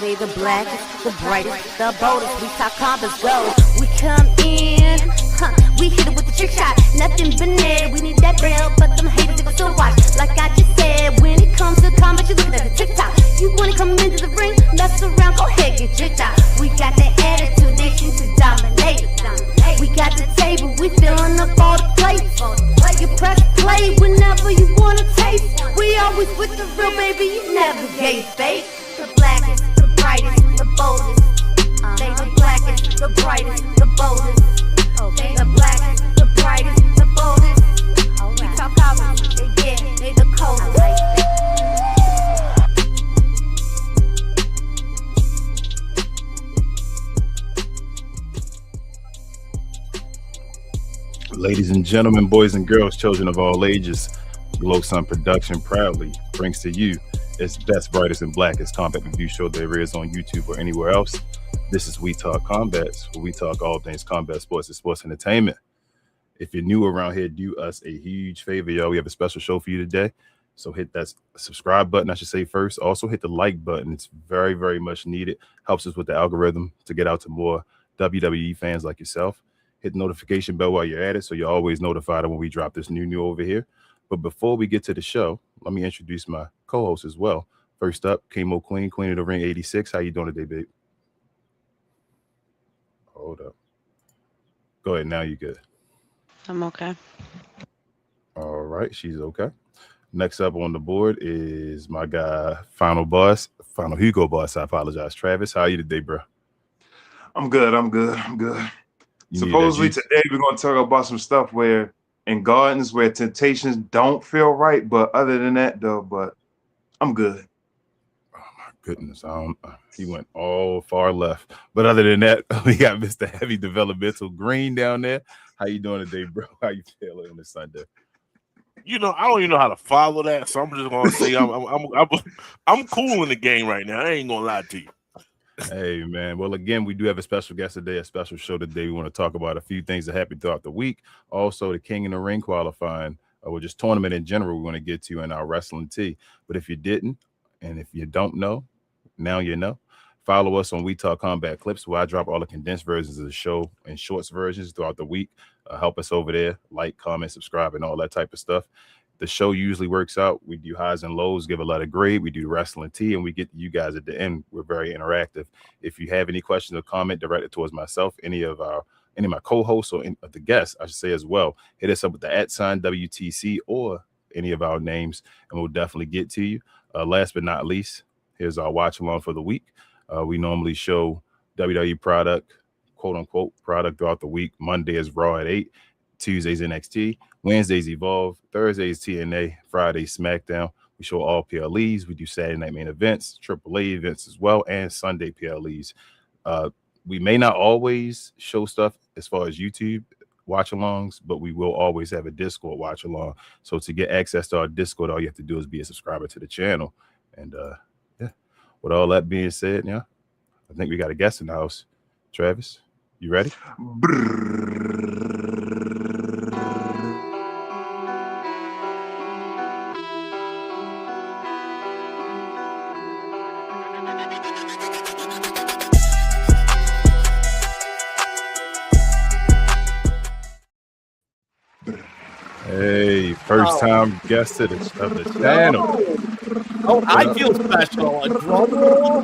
Okay, the blackest, the brightest, the boldest. We talk combos, go. We come in, we hit it with the trick shot. Nothing but net. We need that real, but them haters they go still watch. Like I just said, when it comes to combat, you looking at the TikTok. You wanna come into the ring, mess around, go ahead, get tricked out. We got the attitude, nation to dominate. We got the table, we filling up all the plates. You press play whenever you wanna taste. We always with the real, baby, you never gave fake. The blackest, the brightest, the boldest. They the blackest, the brightest, the boldest. Okay, the blackest, the brightest, the boldest. We talk combos, yeah, they the coldest. Ladies and gentlemen, boys and girls, children of all ages, Glow Sun Production proudly brings to you its best, brightest, and blackest combat review show there is on YouTube or anywhere else. This is We Talk Combats, where we talk all things combat sports and sports entertainment. If you're new around here, do us a huge favor, y'all. We have a special show for you today. So hit that subscribe button, I should say first. Also hit the like button. It's very, very much needed. Helps us with the algorithm to get out to more WWE fans like yourself. Hit the notification bell while you're at it so you're always notified when we drop this new over here. But before we get to the show, let me introduce my co-host as well. First up, Chemo Queen, Queen of the Ring 86. How you doing today, babe? Hold up. Go ahead, now you're good. I'm okay. All right, she's okay. Next up on the board is my guy, Final Hugo Boss. I apologize. Travis, how are you today, bro? I'm good. Supposedly today we're going to talk about some stuff where in gardens where temptations don't feel right, but other than that though, but I'm good. Oh my goodness, he went all far left. But other than that, we got Mr. Heavy Developmental Green down there. How you doing today, bro? How you feeling on this Sunday? You know, I don't even know how to follow that, so I'm just gonna say I'm cool in the game right now. I ain't gonna lie to you. Hey man, well again, we do have a special guest today, a special show today. We want to talk about a few things that happened throughout the week. Also, the King in the Ring qualifying, or just tournament in general, we want to get to in our wrestling tea. But if you didn't, and if you don't know, now you know. Follow us on We Talk Combat Clips, where I drop all the condensed versions of the show and shorts versions throughout the week. Help us over there, like, comment, subscribe, and all that type of stuff. The show usually works out. We do highs and lows, give a lot of grade. We do wrestling tea, and we get to you guys at the end. We're very interactive. If you have any questions or comment directed towards myself, any of my co-hosts or any of the guests, I should say as well, hit us up with the @WTC or any of our names, and we'll definitely get to you. Last but not least, here's our watch along for the week. We normally show WWE product, quote unquote, product throughout the week. Monday is Raw at 8. Tuesdays NXT, Wednesdays Evolve, Thursdays TNA, Fridays SmackDown. We show all PLEs. We do Saturday night main events, AAA events as well, and Sunday PLEs. We may not always show stuff as far as YouTube watch-alongs, but we will always have a Discord watch-along. So to get access to our Discord, all you have to do is be a subscriber to the channel. And yeah, with all that being said, yeah, I think we got a guest in the house. Travis, you ready? Hey, first time guest of the channel. Oh, I feel special. A drum roll.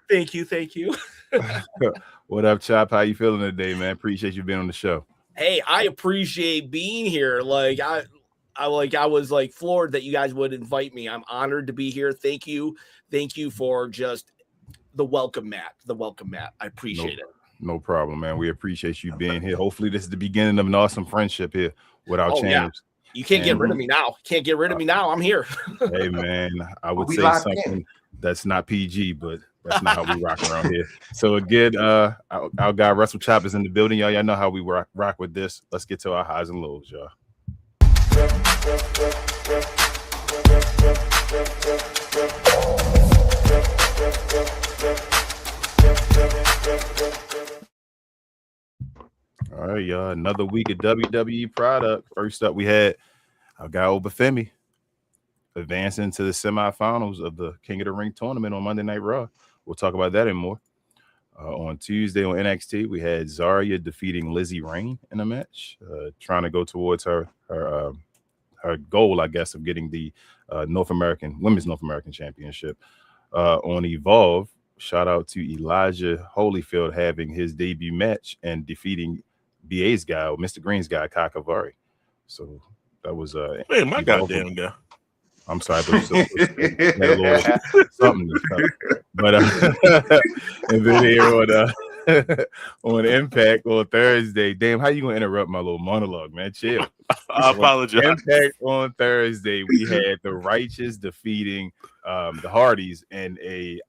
Thank you. What up, Chop? How you feeling today, man? Appreciate you being on the show. Hey, I appreciate being here. Like I was like floored that you guys would invite me. I'm honored to be here. Thank you for just the welcome mat. I appreciate it. No problem, man. We appreciate you being here. Hopefully, this is the beginning of an awesome friendship here with our channels. Yeah. You can't get rid of me now. I'm here. Hey, man, I would say something that's not PG, but that's not how we rock around here. So again, our guy Russell Chop is in the building, y'all. Y'all know how we rock with this. Let's get to our highs and lows, y'all. All right, y'all. Another week of WWE product. First up, we had our guy Obafemi advancing to the semifinals of the King of the Ring tournament on Monday Night Raw. We'll talk about that and more. On Tuesday on NXT, we had Zarya defeating Lizzie Rain in a match, trying to go towards her goal, I guess, of getting the Women's North American Championship. On Evolve, shout out to Elijah Holyfield having his debut match and defeating BA's guy, or Mr. Green's guy, KotR. So that was man, my goddamn guy. I'm sorry, but something. But and then here on Impact on Thursday. Damn, how you gonna interrupt my little monologue, man? Chill. I apologize. Impact on Thursday, we had the Righteous defeating the Hardys in a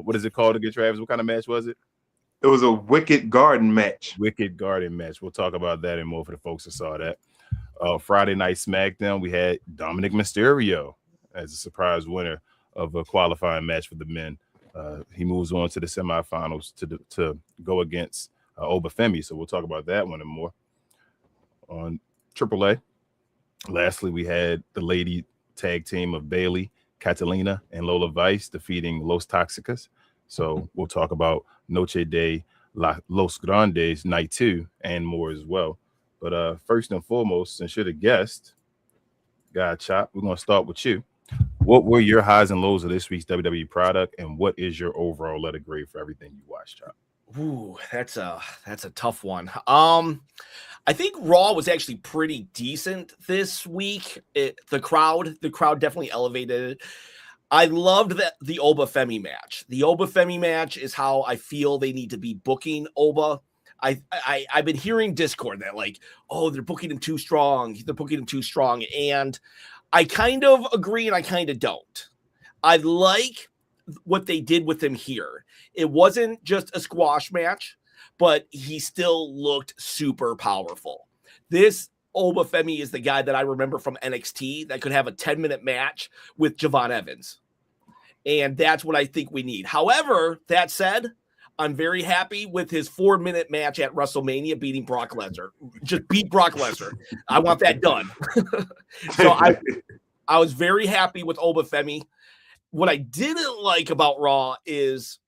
what is it called again, Travis? What kind of match was it? It was a Wicked Garden match. Wicked Garden match. We'll talk about that and more for the folks that saw that. Friday Night SmackDown, we had Dominic Mysterio as a surprise winner of a qualifying match for the men. He moves on to the semifinals to go against Obafemi. So we'll talk about that one and more. On AAA, lastly, we had the lady tag team of Bailey, Catalina, and Lola Vice defeating Los Toxicas. So we'll talk about Noche de Los Grandes Night 2 and more as well. But first and foremost, since you're the guest, God Chop, we're going to start with you. What were your highs and lows of this week's WWE product, and what is your overall letter grade for everything you watched, Chop? Ooh, that's a tough one. I think Raw was actually pretty decent this week. The crowd definitely elevated it. I loved the Oba Femi match. The Oba Femi match is how I feel they need to be booking Oba. I've been hearing Discord that like, oh, they're booking him too strong. And I kind of agree and I kind of don't. I like what they did with him here. It wasn't just a squash match, but he still looked super powerful. This Oba Femi is the guy that I remember from NXT that could have a 10-minute match with Javon Evans. And that's what I think we need. However, that said, I'm very happy with his 4-minute match at WrestleMania beating Brock Lesnar. Just beat Brock Lesnar. I want that done. So I was very happy with Oba Femi. What I didn't like about Raw is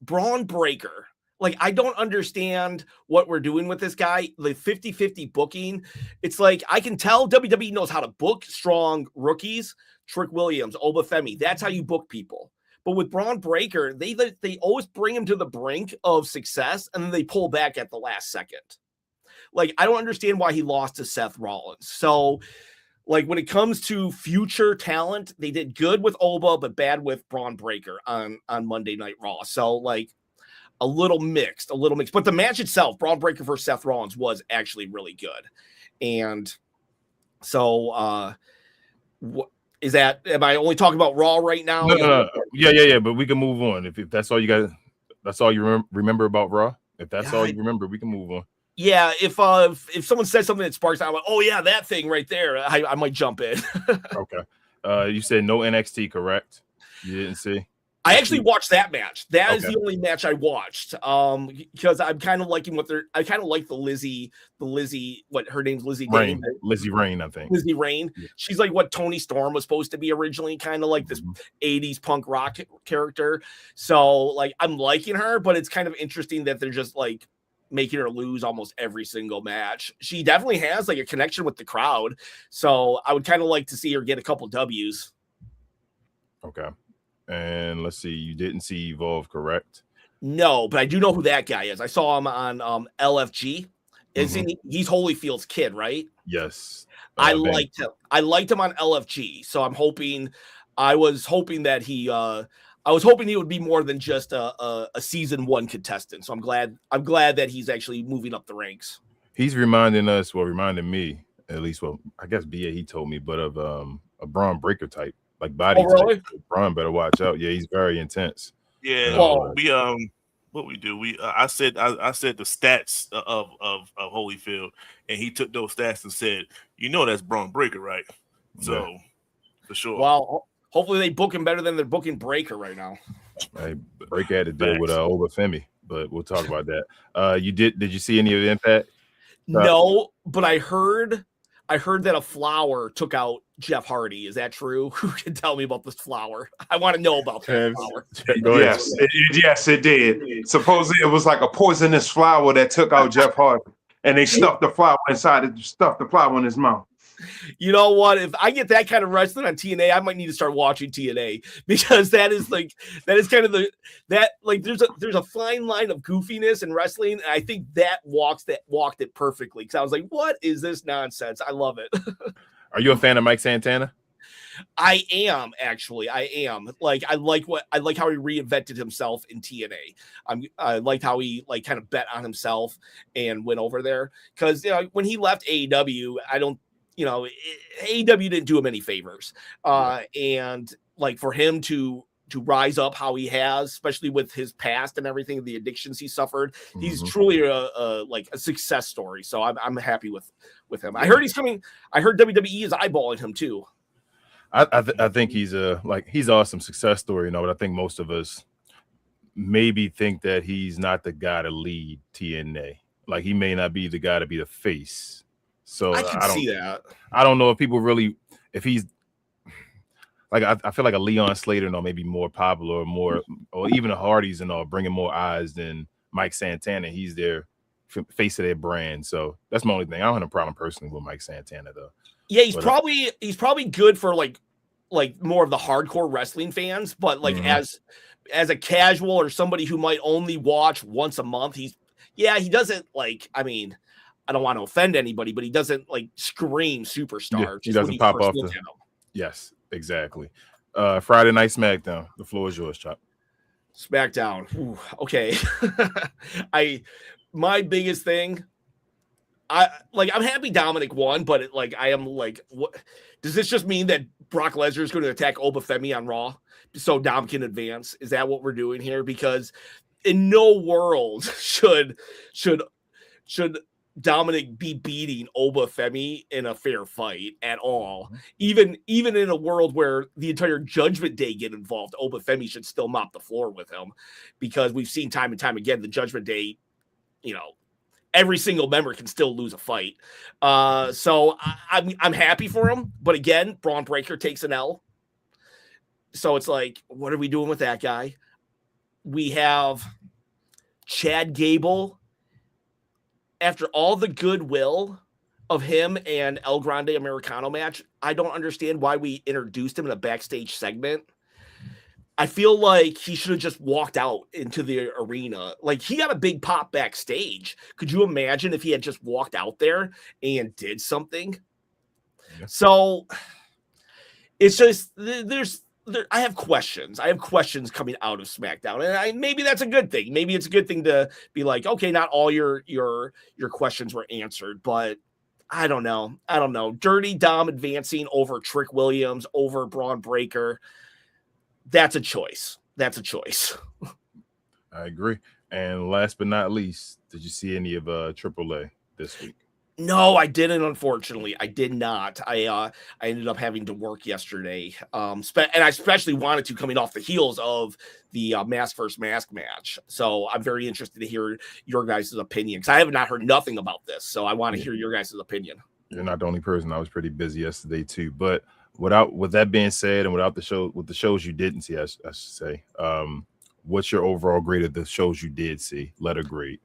Braun Breaker. Like, I don't understand what we're doing with this guy. The 50-50 booking. It's like, I can tell WWE knows how to book strong rookies. Trick Williams, Oba Femi. That's how you book people. But with Braun Breaker, they always bring him to the brink of success, and then they pull back at the last second. Like, I don't understand why he lost to Seth Rollins. So, like, when it comes to future talent, they did good with Oba, but bad with Braun Breaker on Monday Night Raw. So, like, a little mixed. But the match itself, Braun Breaker versus Seth Rollins, was actually really good. And so, is that, am I only talking about Raw right now? No. Yeah. But we can move on. If that's all you got, that's all you remember about Raw. If that's all you remember, we can move on. Yeah, if someone says something that sparks, I'm like, oh yeah, that thing right there, I might jump in. Okay. You said no NXT, correct? You didn't see? I actually watched that match. That is the only match I watched. Because I'm kind of liking I kind of like the Lizzie, what her name's Lizzie Rain. Lizzie Rain, I think. Lizzie Rain. Yeah. She's like what Toni Storm was supposed to be originally, kind of like this 80s punk rock character. So like I'm liking her, but it's kind of interesting that they're just like making her lose almost every single match. She definitely has like a connection with the crowd. So I would kind of like to see her get a couple W's. Okay. And let's see, you didn't see Evolve, correct? No, but I do know who that guy is. I saw him on LFG. He's Holyfield's kid, right? Yes. I liked him. I liked him on LFG. So I was hoping that he would be more than just a season 1 contestant. So I'm glad that he's actually moving up the ranks. He's reminding me, at least, well, I guess BA he told me, but of a Braun Breaker type. Like body type. Braun better watch out. Yeah, he's very intense. Yeah. What we do? I said the stats of Holyfield, and he took those stats and said, that's Braun Breaker, right? So for sure. Well, hopefully they book him better than they're booking Breaker right now. Hey, Breaker had to deal with Oba Femi, but we'll talk about that. Did you see any of the Impact? No, but I heard I heard that a flower took out Jeff Hardy. Is that true? Who can tell me about this flower? I want to know about that flower. Go ahead. Yes, it did. Supposedly it was like a poisonous flower that took out Jeff Hardy, and they stuffed the flower inside it, stuffed the flower in his mouth. You know what? If I get that kind of wrestling on TNA, I might need to start watching TNA, because that is kind of there's a fine line of goofiness in wrestling, and I think that walked it perfectly, because I was like, what is this nonsense? I love it. Are you a fan of Mike Santana? I am, actually. I am. Like, I like how he reinvented himself in TNA. I liked how he like kind of bet on himself and went over there, because when he left AEW, AEW didn't do him any favors. And like for him to rise up how he has, especially with his past and everything, the addictions he suffered, he's truly a success story. So I'm happy with him. I heard he's coming. I heard WWE is eyeballing him too. I think he's he's awesome success story, but I think most of us maybe think that he's not the guy to lead TNA. Like, he may not be the guy to be the face. So I can see that. I don't know if people really, if he's like, I feel like a Leon Slater, maybe more popular, or even a Hardys bringing more eyes than Mike Santana. He's their face of their brand. So that's my only thing. I don't have a problem personally with Mike Santana though. Yeah, he's probably good for like more of the hardcore wrestling fans, but like as a casual or somebody who might only watch once a month, he doesn't like, I mean, I don't want to offend anybody, but he doesn't like scream superstar. Yeah, he doesn't pop off the. Yes, exactly. Friday Night SmackDown. The floor is yours, Chop. SmackDown. Ooh, okay. My biggest thing, I'm happy Dominic won, but I am like, what does this just mean that Brock Lesnar is going to attack Obafemi on Raw so Dom can advance? Is that what we're doing here? Because in no world should Dominic be beating Obafemi in a fair fight at all. Even in a world where the entire Judgment Day get involved, Obafemi should still mop the floor with him, because we've seen time and time again the Judgment Day, every single member can still lose a fight. So I'm happy for him, but again, Braun Breaker takes an L. So it's like, what are we doing with that guy? We have Chad Gable. After all the goodwill of him and El Grande Americano match, I don't understand why we introduced him in a backstage segment. I feel like he should have just walked out into the arena. Like, he got a big pop backstage. Could you imagine if he had just walked out there and did something? Yeah. So it's just, I have questions. I have questions coming out of SmackDown, and maybe that's a good thing. Maybe it's a good thing to be like, okay, not all your questions were answered, but I don't know. Dirty Dom advancing over Trick Williams, over Braun Breaker. That's a choice. I agree. And last but not least, did you see any of AAA this week? No, I didn't. Unfortunately, I did not. I ended up having to work yesterday, and I especially wanted to, coming off the heels of the mask versus mask match. So I'm very interested to hear your guys' opinion, because I have not heard nothing about this. So I want to hear your guys' opinion. You're not the only person. I was pretty busy yesterday too. But with that being said, and with the shows you didn't see, I should say, what's your overall grade of the shows you did see? Letter grade.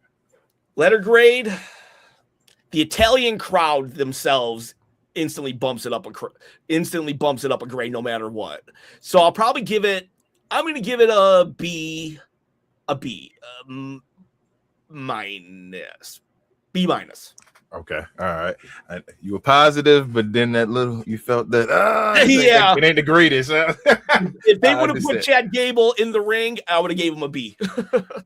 The Italian crowd themselves instantly bumps it up a grade no matter what. So I'm going to give it a B minus. Okay. All right. You were positive, but then you felt that, yeah, it ain't the greatest. Huh? If they would have put Chad Gable in the ring, I would have gave him a B.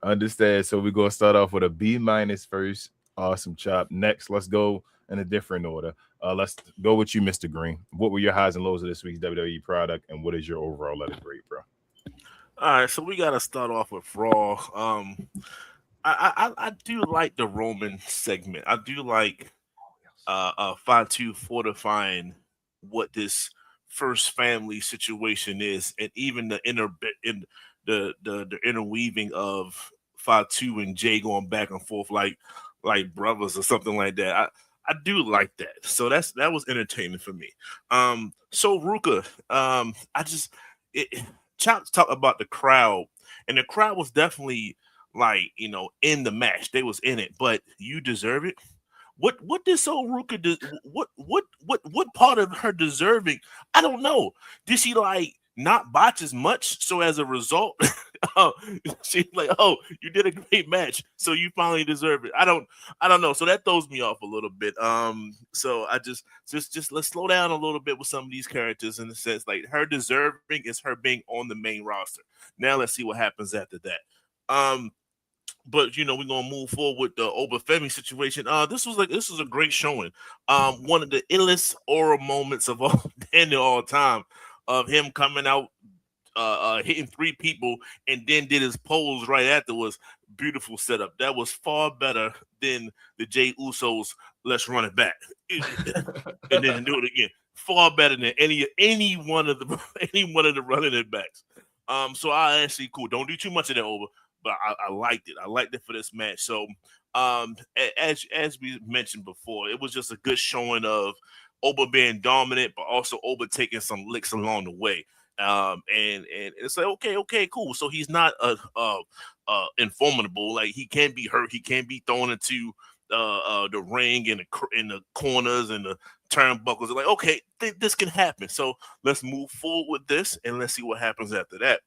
Understand. So we're going to start off with a B minus first. Awesome, Chop. Next, let's go in a different order. Let's go with you, Mr. Green. What were your highs and lows of this week's WWE product, and what is your overall letter grade, bro? All right, so we got to start off with Raw. I do like the Roman segment. I do like Fatu fortifying what this first family situation is, and even the interweaving of Fatu and Jay going back and forth like brothers or something like that. I do like that. So that was entertaining for me. So Ruka, Chops talked about the crowd, and the crowd was definitely like, in the match. They was in it, but you deserve it. What did So Ruka do? What part of her deserving? I don't know. Did she like not botch as much? So as a result, she's like, oh, you did a great match, so you finally deserve it. I don't know. So that throws me off a little bit. So I just let's slow down a little bit with some of these characters in the sense like her deserving is her being on the main roster. Now let's see what happens after that. But we're gonna move forward with the Obafemi situation. This was a great showing. One of the illest aura moments of all time of him coming out, hitting 3 people, and then did his pose right afterwards. Beautiful setup. That was far better than the Jey Usos. Let's run it back, and then do it again. Far better than any one of the running it backs. So I actually cool. Don't do too much of that over. But I liked it. I liked it for this match. So, as we mentioned before, it was just a good showing of Oba being dominant, but also Oba taking some licks along the way. And it's like, okay, cool. So he's not informable. Like he can't be hurt. He can't be thrown into the ring and in the corners and the turnbuckles. Like, okay, this can happen. So let's move forward with this and let's see what happens after that.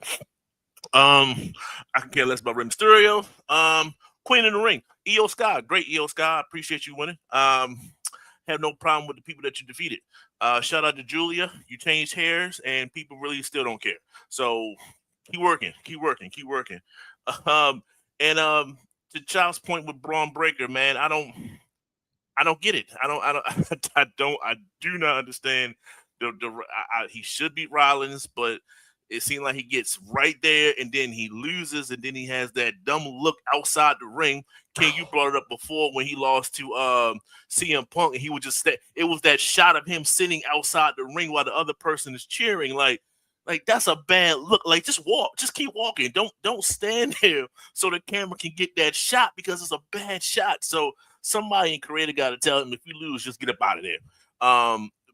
I can care less about Rey Mysterio. Queen in the Ring, Io Sky, great Io Sky. Appreciate you winning. Have no problem with the people that you defeated. Shout out to Julia. You changed hairs, and people really still don't care. So keep working. To Child's point with Braun Breaker, man, I don't get it. I do not understand. He should beat Rollins, but it seemed like he gets right there and then he loses and then he has that dumb look outside the ring. Ken, you brought it up before when he lost to CM Punk and he would just stay. It was that shot of him sitting outside the ring while the other person is cheering. Like that's a bad look. Like just walk, just keep walking. Don't stand there so the camera can get that shot because it's a bad shot. So somebody in creative got to tell him if you lose, just get up out of there.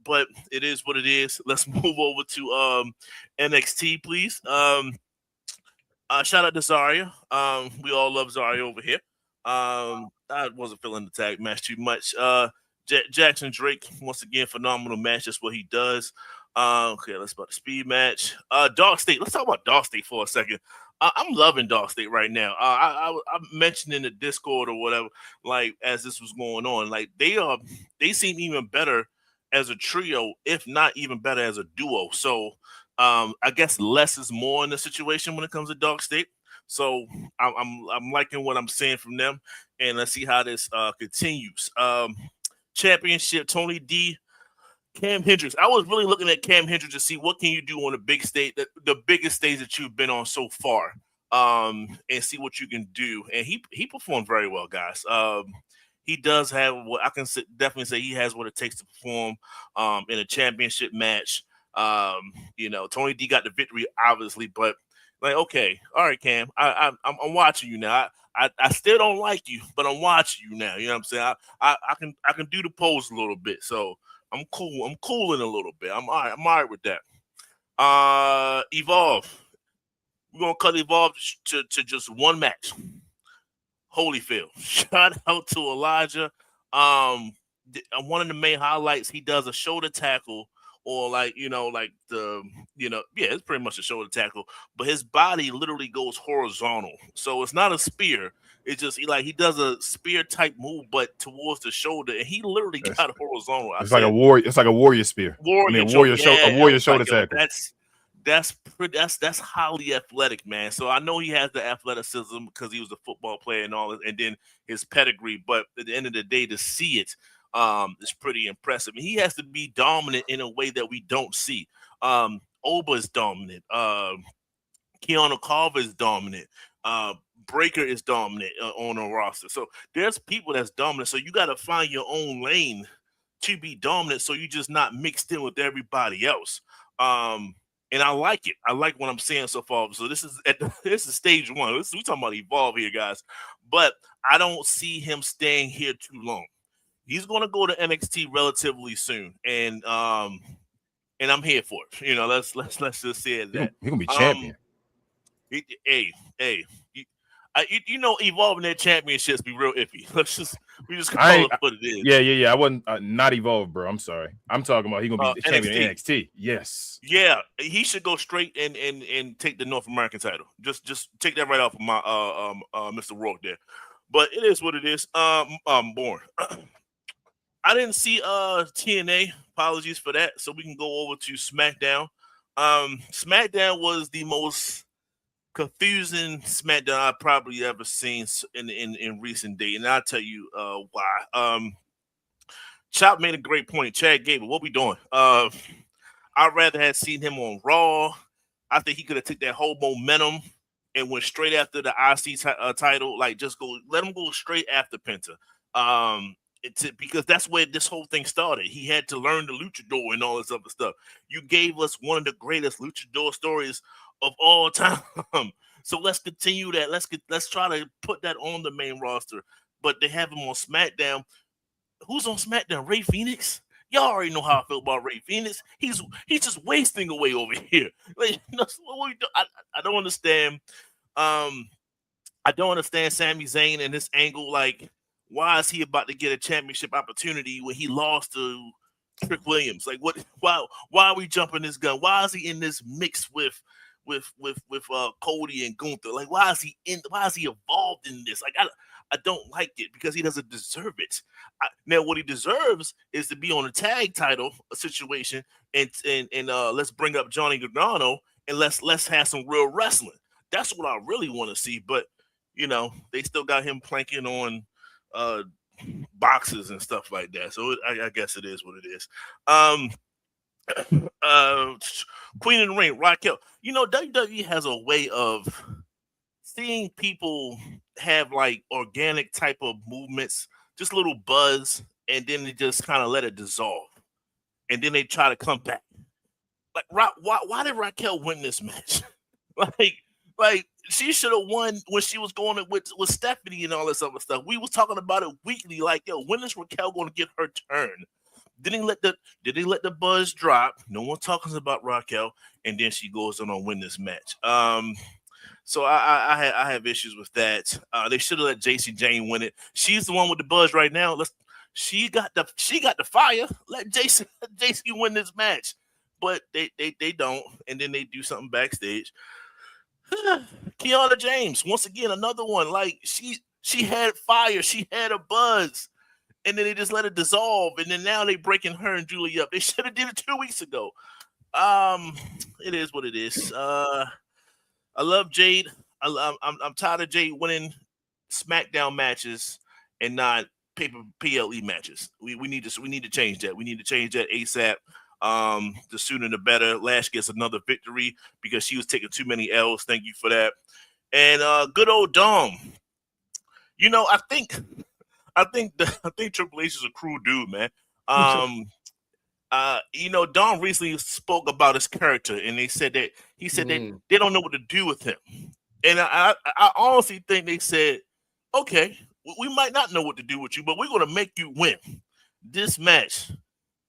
But it is what it is. Let's move over to NXT, please. Shout out to Zarya. We all love Zarya over here. I wasn't feeling the tag match too much. Jackson Drake, once again, phenomenal match. That's what he does. Okay, let's about the speed match. Dog State. Let's talk about Dog State for a second. I'm loving Dog State right now. I mentioned in the Discord or whatever, like as this was going on, like they seem even better as a trio, if not even better as a duo. So I guess less is more in the situation when it comes to Dog State. So I'm liking what I'm seeing from them, and let's see how this continues. Championship, Tony D, Cam Hendricks. I was really looking at Cam Hendricks to see what can you do on the big stage, the biggest stage that you've been on so far, and see what you can do. And he performed very well, guys. He does have what I can definitely say he has what it takes to perform in a championship match. Tony D got the victory, obviously, but like, okay, all right, Cam, I'm watching you now. I still don't like you, but I'm watching you now. You know what I'm saying? I can do the pose a little bit, so I'm cool. I'm cooling a little bit. I'm all right with that. Evolve. We're gonna cut Evolve to just one match. Holyfield. Shout out to Elijah. One of the main highlights, he does a shoulder tackle, or it's pretty much a shoulder tackle, but his body literally goes horizontal. So it's not a spear. It's just he does a spear type move, but towards the shoulder, and he literally got horizontal. It's like a warrior spear. Warrior shoulder tackle. That's highly athletic, man. So I know he has the athleticism because he was a football player and all that, and then his pedigree. But at the end of the day, to see it is pretty impressive. And he has to be dominant in a way that we don't see. Oba is dominant. Keanu Carver is dominant. Breaker is dominant on a roster. So there's people that's dominant. So you got to find your own lane to be dominant. So you're just not mixed in with everybody else. And I like it. I like what I'm seeing so far. So this is stage one. We talking about Evolve here, guys. But I don't see him staying here too long. He's going to go to NXT relatively soon, and I'm here for it. You know, let's just say that He's gonna be champion. Hey, you know, evolving their championships be real iffy. We just call it what it is. Yeah. I wasn't not evolved, bro. I'm sorry. I'm talking about he's gonna be the champion in NXT. Yes. Yeah, he should go straight and take the North American title. Just take that right off of my Mr. Rourke there. But it is what it is. Born. I didn't see TNA. Apologies for that. So we can go over to SmackDown. SmackDown was the most confusing SmackDown I've probably ever seen in recent days, and I'll tell you why. Chop made a great point. Chad Gable, what we doing? I'd rather have seen him on Raw. I think he could have took that whole momentum and went straight after the IC title. Like, just let him go straight after Penta. Because that's where this whole thing started. He had to learn the luchador and all this other stuff. You gave us one of the greatest luchador stories of all time. So let's continue that. Let's try to put that on the main roster. But they have him on SmackDown. Who's on SmackDown? Ray Phoenix? Y'all already know how I feel about Ray Phoenix. He's just wasting away over here. Like, I don't understand. I don't understand Sami Zayn and this angle. Like, why is he about to get a championship opportunity when he lost to Trick Williams? Like, what? Why are we jumping this gun? Why is he in this mix with Cody and Gunther? Like, why is he involved in this? Like, I don't like it because he doesn't deserve it. Now, what he deserves is to be on a tag title situation and let's bring up Johnny Gargano and let's have some real wrestling. That's what I really want to see. But you know, they still got him planking on boxes and stuff like that. So I guess it is what it is. Queen of the Ring, Raquel. You know, WWE has a way of seeing people have like organic type of movements, just a little buzz, and then they just kind of let it dissolve, and then they try to come back. Like, why did Raquel win this match? like she should have won when she was going with Stephanie and all this other stuff. We was talking about it weekly. Like, yo, when is Raquel going to get her turn? Did they let the buzz drop? No one talking about Raquel, and then she goes on win this match. So I have issues with that. They should have let JC Jane win it. She's the one with the buzz right now. She got the fire. Let JC win this match, but they don't, and then they do something backstage. Kiana James, once again, another one. Like, she had fire, she had a buzz, and then they just let it dissolve, and then now they breaking her and Julie up. They should have did it 2 weeks ago. It is what it is. I love Jade. I'm tired of Jade winning SmackDown matches and not PLE matches. We need to change that. We need to change that ASAP. The sooner the better. Lash gets another victory because she was taking too many L's. Thank you for that. And good old Dom. You know, I think Triple H is a cruel dude, man. You know, Dom recently spoke about his character, and he said that they don't know what to do with him. And I honestly think they said, okay, we might not know what to do with you, but we're going to make you win this match.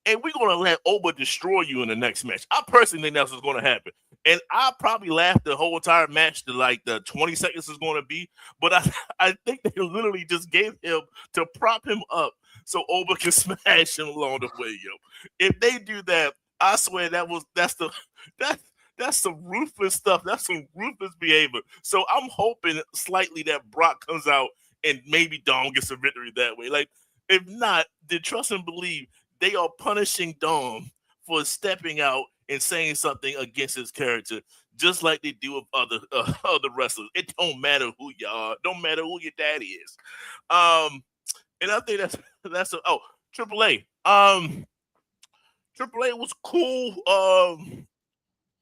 And we're going to let Oba destroy you in the next match. I personally think that's what's going to happen. And I probably laughed the whole entire match to like the 20 seconds is going to be. But I think they literally just gave him to prop him up so Oba can smash him along the way, yo. If they do that, I swear that's some ruthless stuff. That's some ruthless behavior. So I'm hoping slightly that Brock comes out and maybe Dom gets a victory that way. Like, if not, then trust and believe they are punishing Dom for stepping out and saying something against his character, just like they do with other wrestlers. It don't matter who you are. Don't matter who your daddy is. And I think that's AAA. AAA was cool.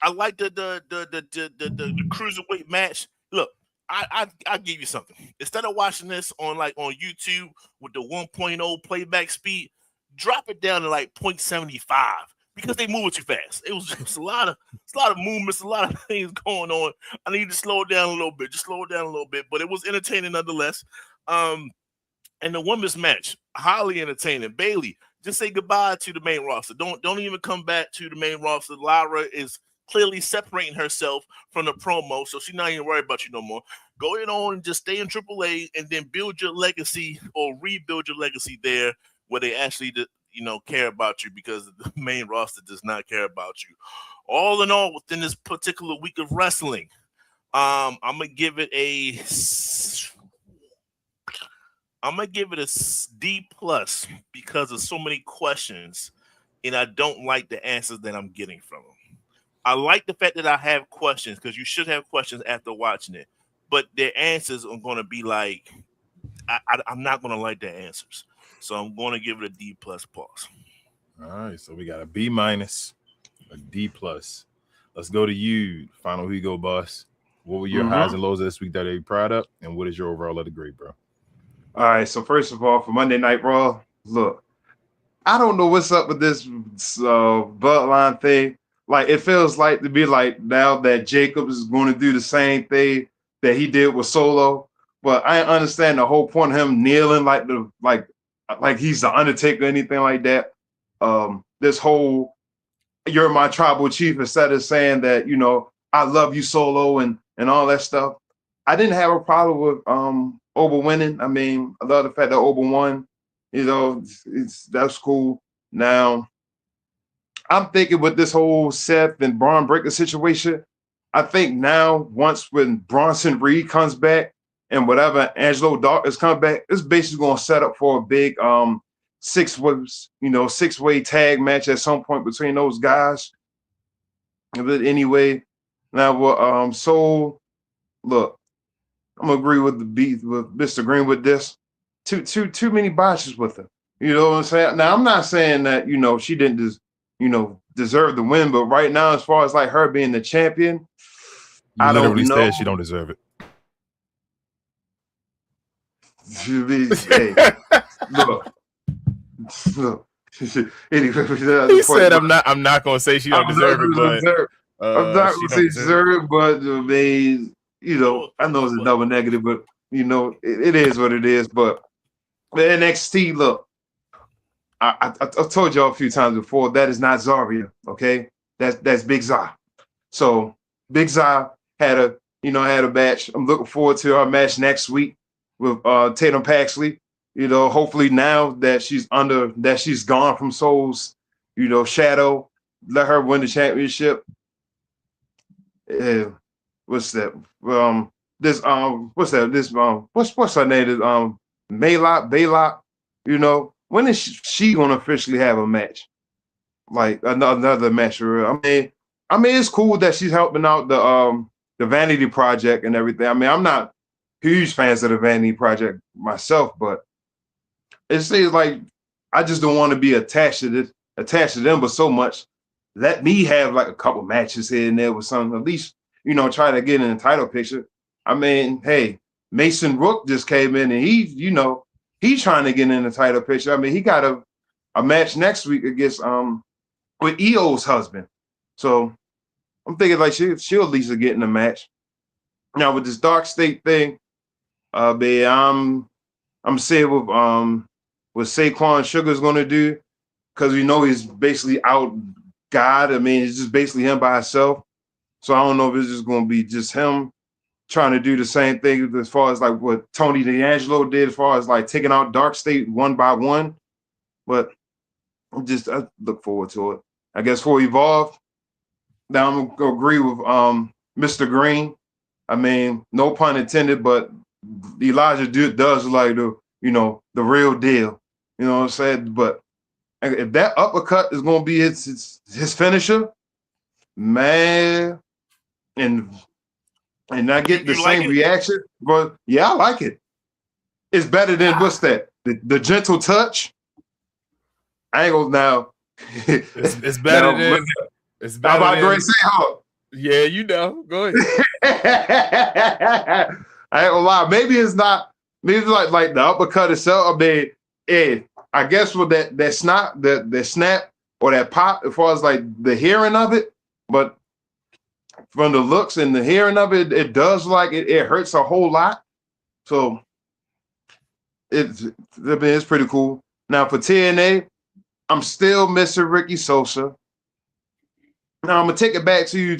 I like the cruiserweight match. Look, I give you something. Instead of watching this on YouTube with the 1.0 playback speed, drop it down to like 0.75 because they move too fast. It was just a lot of movements, a lot of things going on. I need to slow it down a little bit, but it was entertaining nonetheless. And the women's match, highly entertaining. Bailey, just say goodbye to the main roster. Don't even come back to the main roster. Lyra is clearly separating herself from the promo, so she's not even worried about you no more. Go ahead on and just stay in AAA and then build your legacy or rebuild your legacy there where they actually care about you, because the main roster does not care about you. All in all, within this particular week of wrestling, I'm gonna give it a D+ because of so many questions, and I don't like the answers that I'm getting from them. I like the fact that I have questions, because you should have questions after watching it, but their answers are going to be like, I'm not going to like their answers. So I'm going to give it a D+ pause. All right, so we got a B-, a D+. Let's go to you, final Hugo boss. What were your highs and lows of this week that you're proud of, and what is your overall of the grade, bro? All right, so first of all, for Monday Night Raw, look, I don't know what's up with this bloodline thing. Like, it feels like to be like now that Jacob is going to do the same thing that he did with Solo, but I understand the whole point of him kneeling like he's the Undertaker or anything like that. This whole "you're my tribal chief" instead of saying that I love you, Solo, and all that stuff. I didn't have a problem with Oba winning. I mean, I love the fact that Oba won. That's cool. Now, I'm thinking with this whole Seth and Braun Breaker situation, I think now when Bronson Reed comes back and whatever Angelo Dawkins comes back, it's basically going to set up for a big six-way tag match at some point between those guys. But anyway, now so look, I'm gonna agree with Mr. Green with this. Too many botches with her. You know what I'm saying? Now I'm not saying that she didn't deserve the win, but right now, as far as like her being the champion, I don't know. Said she don't deserve it. Hey, look. Anyway, he said, "I'm not gonna say she don't deserve it, but I'm not gonna say deserve it, but I know it's a double negative, but it is what it is. But the NXT, look, I told y'all a few times before, that is not Zarya, okay? That's Big Za. So Big Za had a match. I'm looking forward to our match next week with Tatum Paxley. Hopefully now that she's gone from Soul's, shadow, let her win the championship. What's that? What's her name? Baylock. When is she gonna officially have a match? Like another match for real. I mean, it's cool that she's helping out the Vanity Project and everything. I mean, I'm not huge fans of the Vanity Project myself, but it seems like I just don't want to be attached to them, but so much. Let me have like a couple matches here and there with some, at least, try to get in the title picture. I mean, hey, Mason Rook just came in and he's trying to get in the title picture. I mean, he got a match next week against with EO's husband. So I'm thinking like she'll at least get in a match. Now with this Dark State thing, I'm seeing what Saquon Sugar's gonna do, because he's basically out God. I mean, it's just basically him by himself. So I don't know if it's just gonna be just him trying to do the same thing as far as like what Tony D'Angelo did, as far as like taking out Dark State one by one. But I look forward to it. I guess for Evolve, now I'm gonna agree with Mr. Green. I mean, no pun intended, but Elijah does like the real deal. You know what I'm saying? But if that uppercut is gonna be his finisher, man, and I get the same reaction, but yeah, I like it. It's better than what's that? The gentle touch. I ain't gonna now. It's better than. It's better. How about Grace Hawk? Yeah, go ahead. I ain't gonna lie. Maybe it's not. Maybe it's like the uppercut itself. I mean, I guess with that snap or that pop, as far as like the hearing of it, but from the looks and the hearing of it, it does like it hurts a whole lot. So it's pretty cool. Now for TNA, I'm still missing Ricky Sosa. Now I'm gonna take it back to you,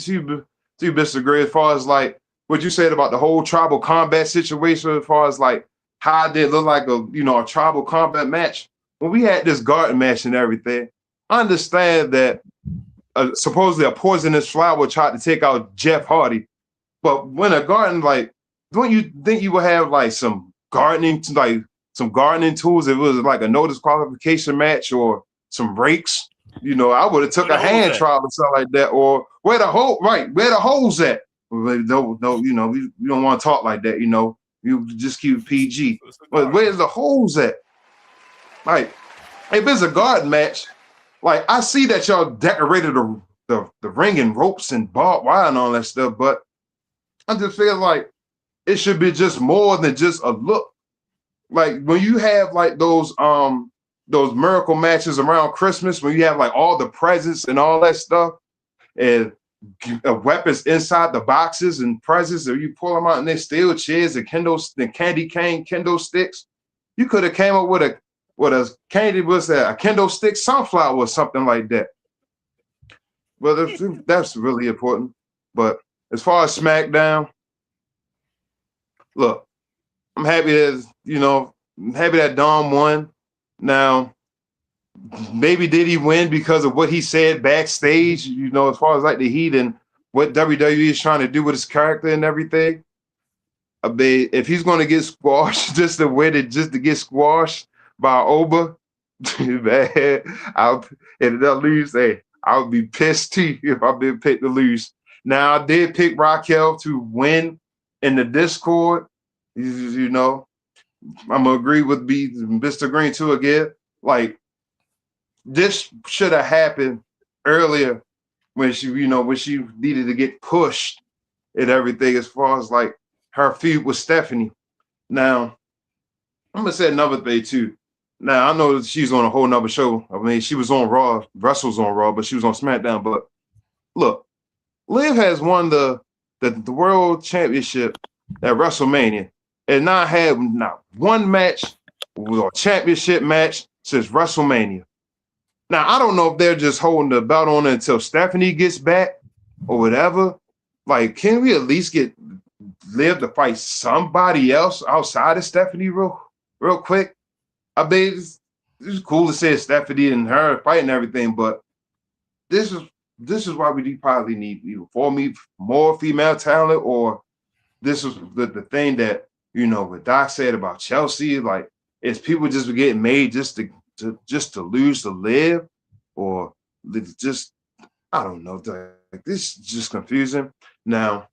Mr. Gray, as far as like what you said about the whole tribal combat situation, as far as like how it did look like a tribal combat match. When we had this garden match and everything, I understand that supposedly a poisonous flower tried to take out Jeff Hardy, but when a garden, like, don't you think you would have like some gardening tools if it was like a no disqualification match or some rakes? I would have took a hand trowel or something like that, or where the holes at? No, we don't want to talk like that, You just keep it PG. But where's the holes at? Like, if it's a garden match, like I see that y'all decorated the ring and ropes and barbed wire and all that stuff, but I just feel like it should be just more than just a look. Like when you have like those miracle matches around Christmas, when you have like all the presents and all that stuff, and weapons inside the boxes and presents, or you pull them out and they steel chairs and candy cane kendo sticks. You could have came up with a kendo stick sunflower or something like that. Well, that's really important. But as far as SmackDown, look, I'm happy that Dom won. Now, maybe did he win because of what he said backstage, as far as like the heat and what WWE is trying to do with his character and everything. I mean, if he's going to get squashed just to get squashed by Oba, man, if they'll lose, I would be pissed too if I've been picked to lose. Now, I did pick Raquel to win in the Discord. I'm gonna agree with Mr. Green too again. Like, this should have happened earlier when she needed to get pushed and everything, as far as like her feud with Stephanie. Now, I'm gonna say another thing too. Now, I know that she's on a whole nother show. I mean, she was on Raw, Russell's on Raw, but she was on SmackDown. But look, Liv has won the World Championship at WrestleMania and not had not one match or championship match since WrestleMania. Now, I don't know if they're just holding the belt on until Stephanie gets back or whatever. Like, can we at least get Liv to fight somebody else outside of Stephanie real quick? I mean, it's cool to say Stephanie and her fighting and everything, but this is why we probably need more female talent, or this is the thing that, what Doc said about Chelsea, like, is people just getting made just to lose to live, or just, I don't know. Like, this is just confusing. Now,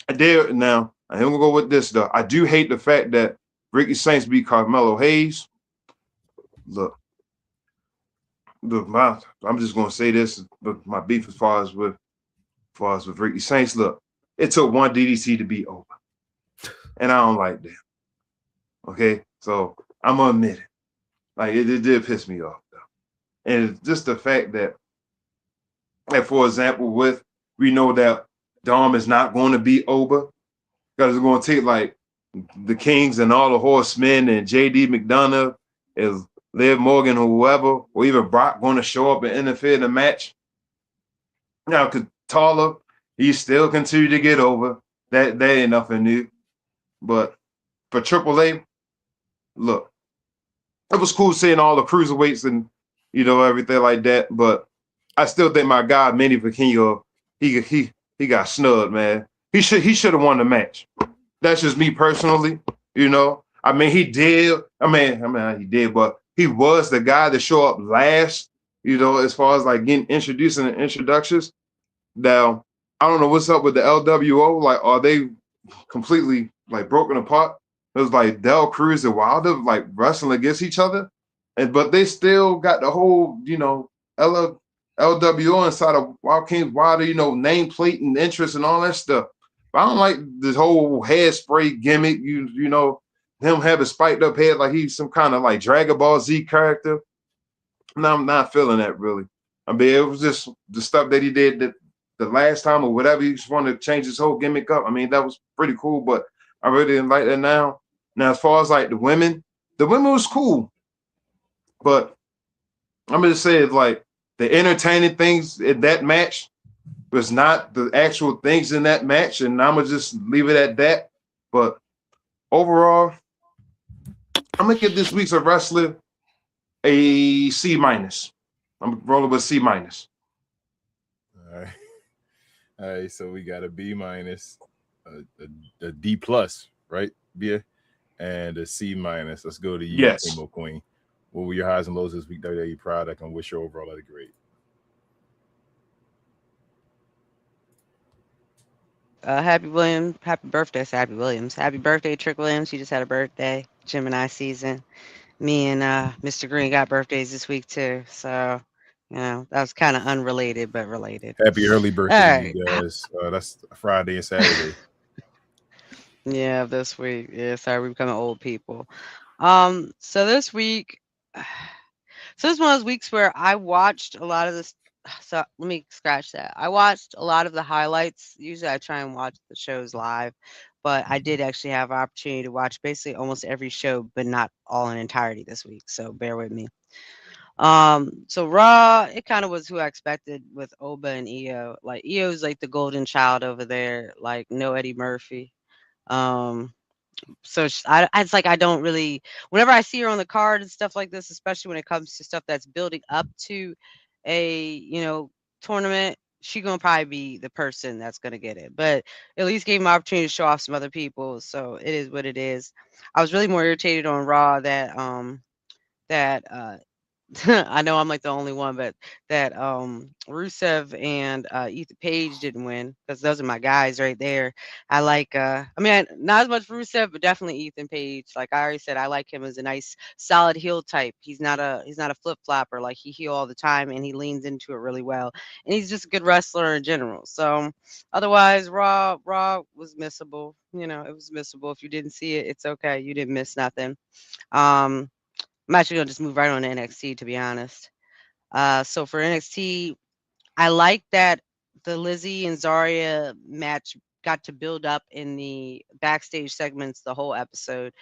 I'm gonna go with this though. I do hate the fact that Ricky Saints beat Carmelo Hayes. Look, I'm just gonna say this, but my beef as far as with Ricky Saints. Look, it took one DDT to beat Oba, and I don't like that. Okay, so I'm gonna admit it. Like, it did piss me off though, and just the fact that, for example, we know that Dom is not going to beat Oba because it's going to take like the Kings and all the Horsemen and JD McDonough, is Liv Morgan or whoever, or even Brock going to show up and interfere in the match. Now, because Taller, he still continue to get over. That ain't nothing new. But for AAA, look, it was cool seeing all the cruiserweights and everything like that. But I still think my guy Manny Pacquiao, he got snubbed, man. He should have won the match. That's just me personally. I mean, he did. I mean, he did, but he was the guy to show up last, as far as like getting introduced in the introductions. Now, I don't know what's up with the LWO. Like, are they completely like broken apart? It was like Del Cruz and Wilder like wrestling against each other, but they still got the whole, LWO inside of Wild Kings Wilder, nameplate and interest and all that stuff. But I don't like this whole hairspray gimmick. Him have a spiked up head like he's some kind of like Dragon Ball Z character. And I'm not feeling that really. I mean, it was just the stuff that he did the last time or whatever. He just wanted to change his whole gimmick up. I mean, that was pretty cool, but I really didn't like that now. Now, as far as like the women, the women was cool, but I'm gonna say it's like the entertaining things in that match was not the actual things in that match, and I'm gonna just leave it at that. But overall, I'm gonna give this week's of wrestling a C minus. I'm rolling with C minus. All right. All right, so we got a B minus, a D plus, right? Bia, and a C minus. Let's go to you, Yes. Emo Queen. What were your highs and lows this week? WWE product, and wish your overall at a grade. Happy Williams. Happy birthday, Happy Williams. Happy birthday, Trick Williams. You just had a birthday. Gemini season. Me and Mr. Green got birthdays this week too. So, that was kind of unrelated but related. Happy early birthday, right. you guys. That's Friday and Saturday. Yeah, this week. Yeah, sorry, we're becoming old people. So this week, so it's one of those weeks where I watched a lot of this. So let me scratch that. I watched a lot of the highlights. Usually I try and watch the shows live, but I did actually have an opportunity to watch basically almost every show, but not all in entirety this week. So bear with me. So Raw, it kind of was who I expected with Oba and Io. Like Io's like the golden child over there, like no Eddie Murphy. So it's like I don't really. Whenever I see her on the card and stuff like this, especially when it comes to stuff that's building up to a tournament, she gonna probably be the person that's gonna get it. But at least gave me opportunity to show off some other people. So it is what it is. I was really more irritated on Raw that I know I'm like the only one, but that Rusev and Ethan Page didn't win because those are my guys right there. I like not as much Rusev, but definitely Ethan Page. Like I already said, I like him as a nice solid heel type. He's not a flip flopper. Like he heel all the time and he leans into it really well. And he's just a good wrestler in general. So otherwise Raw was missable. It was missable. If you didn't see it, it's okay. You didn't miss nothing. I'm actually gonna just move right on to NXT, to be honest. So for NXT, I like that the Lizzie and Zarya match got to build up in the backstage segments the whole episode.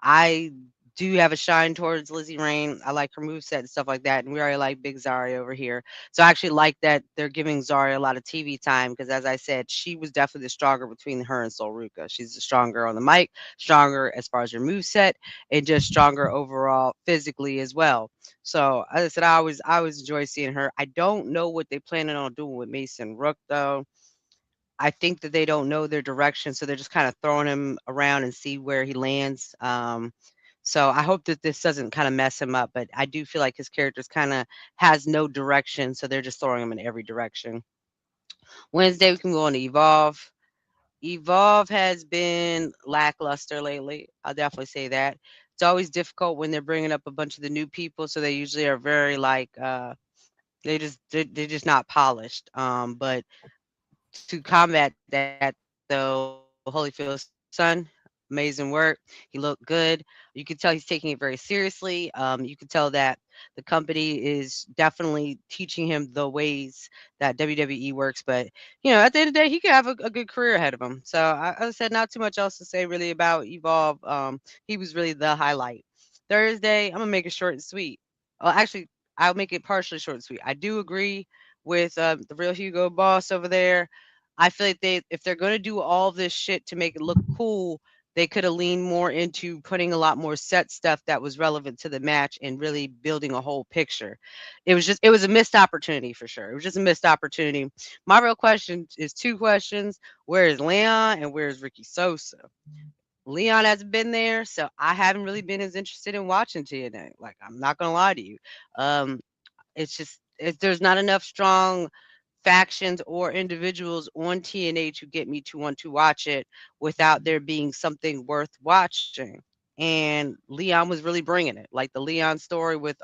I do have a shine towards Lizzie Rain. I like her moveset and stuff like that. And we already like Big Zarya over here. So I actually like that they're giving Zarya a lot of TV time because, as I said, she was definitely the stronger between her and Sol Ruka. She's the stronger on the mic, stronger as far as her moveset, and just stronger overall physically as well. So as I said, I always enjoy seeing her. I don't know what they planning on doing with Mason Rook though. I think that they don't know their direction, so they're just kind of throwing him around and see where he lands. So I hope that this doesn't kind of mess him up, but I do feel like his character's kind of has no direction, so they're just throwing him in every direction. Wednesday, we can go on to Evolve. Evolve has been lackluster lately. I'll definitely say that. It's always difficult when they're bringing up a bunch of the new people, so they usually are very like they're just not polished. But to combat that, though, Holyfield's son, amazing work. He looked good. You could tell he's taking it very seriously. You could tell that the company is definitely teaching him the ways that WWE works. But, at the end of the day, he could have a good career ahead of him. So, as I said, not too much else to say really about Evolve. He was really the highlight. Thursday, I'm going to make it short and sweet. Well, actually, I'll make it partially short and sweet. I do agree with the real Hugo Boss over there. I feel like if they're going to do all this shit to make it look cool, they could have leaned more into putting a lot more set stuff that was relevant to the match and really building a whole picture. It was a missed opportunity for sure. It was just a missed opportunity. My real question is two questions. Where is Leon and where is Ricky Sosa? Leon hasn't been there, so I haven't really been as interested in watching TNA. Like, I'm not going to lie to you. It's just there's not enough strong factions or individuals on TNA to get me to want to watch it without there being something worth watching. And Leon was really bringing it. Like the Leon story with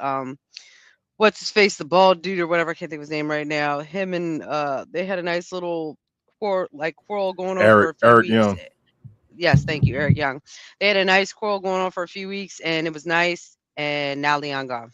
what's his face, the bald dude or whatever, I can't think of his name right now. Him and they had a nice little quarrel going on for a few Eric weeks. Young. Yes, thank you, Eric Young. They had a nice quarrel going on for a few weeks and it was nice. And now Leon gone.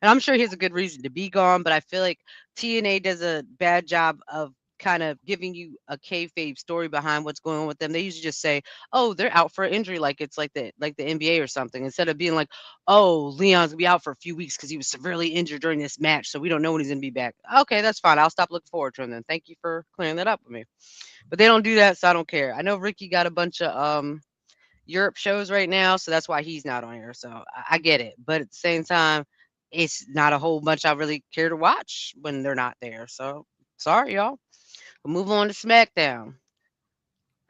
And I'm sure he has a good reason to be gone, but I feel like TNA does a bad job of kind of giving you a kayfabe story behind what's going on with them. They usually just say, "Oh, they're out for injury," like it's like the NBA or something, instead of being like, "Oh, Leon's gonna be out for a few weeks because he was severely injured during this match, so we don't know when he's gonna be back." Okay, that's fine. I'll stop looking forward to him then. Thank you for clearing that up with me. But they don't do that, so I don't care. I know Ricky got a bunch of Europe shows right now, so that's why he's not on here. So I get it, but at the same time, it's not a whole bunch I really care to watch when they're not there. So sorry, y'all. We'll move on to SmackDown.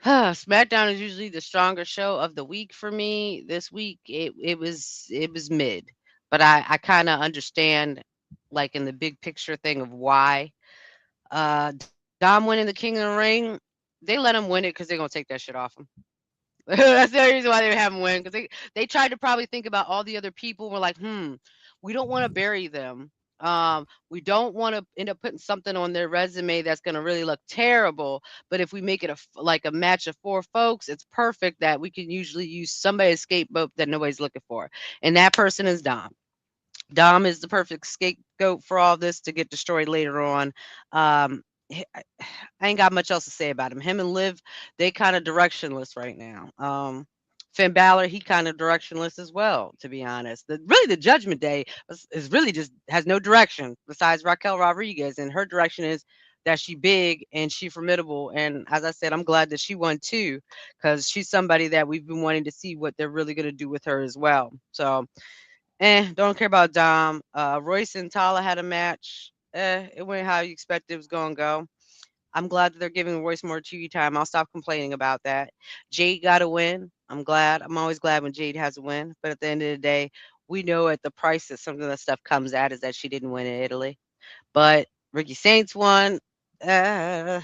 SmackDown is usually the stronger show of the week for me. This week it was mid, but I kind of understand, like in the big picture thing of why. Dom winning the King of the Ring, they let him win it because they're gonna take that shit off him. That's the only reason why they haven't win, because they tried to probably think about all the other people. We're like, we don't want to bury them. We don't want to end up putting something on their resume that's going to really look terrible. But if we make it like a match of four folks, it's perfect that we can usually use somebody's scapegoat that nobody's looking for, and that person is Dom. Dom is the perfect scapegoat for all this to get destroyed later on. I ain't got much else to say about him. Him and Liv, they kind of directionless right now. Finn Balor, he kind of directionless as well, to be honest. Really, the Judgment Day is really just has no direction besides Raquel Rodriguez, and her direction is that she big and she formidable. And as I said, I'm glad that she won too, because she's somebody that we've been wanting to see what they're really going to do with her as well. So, don't care about Dom. Royce and Tala had a match. It went how you expected it was going to go. I'm glad that they're giving Royce more TV time. I'll stop complaining about that. Jade got a win. I'm glad. I'm always glad when Jade has a win. But at the end of the day, we know at the price that some of that stuff comes at is that she didn't win in Italy. But Ricky Saints won uh,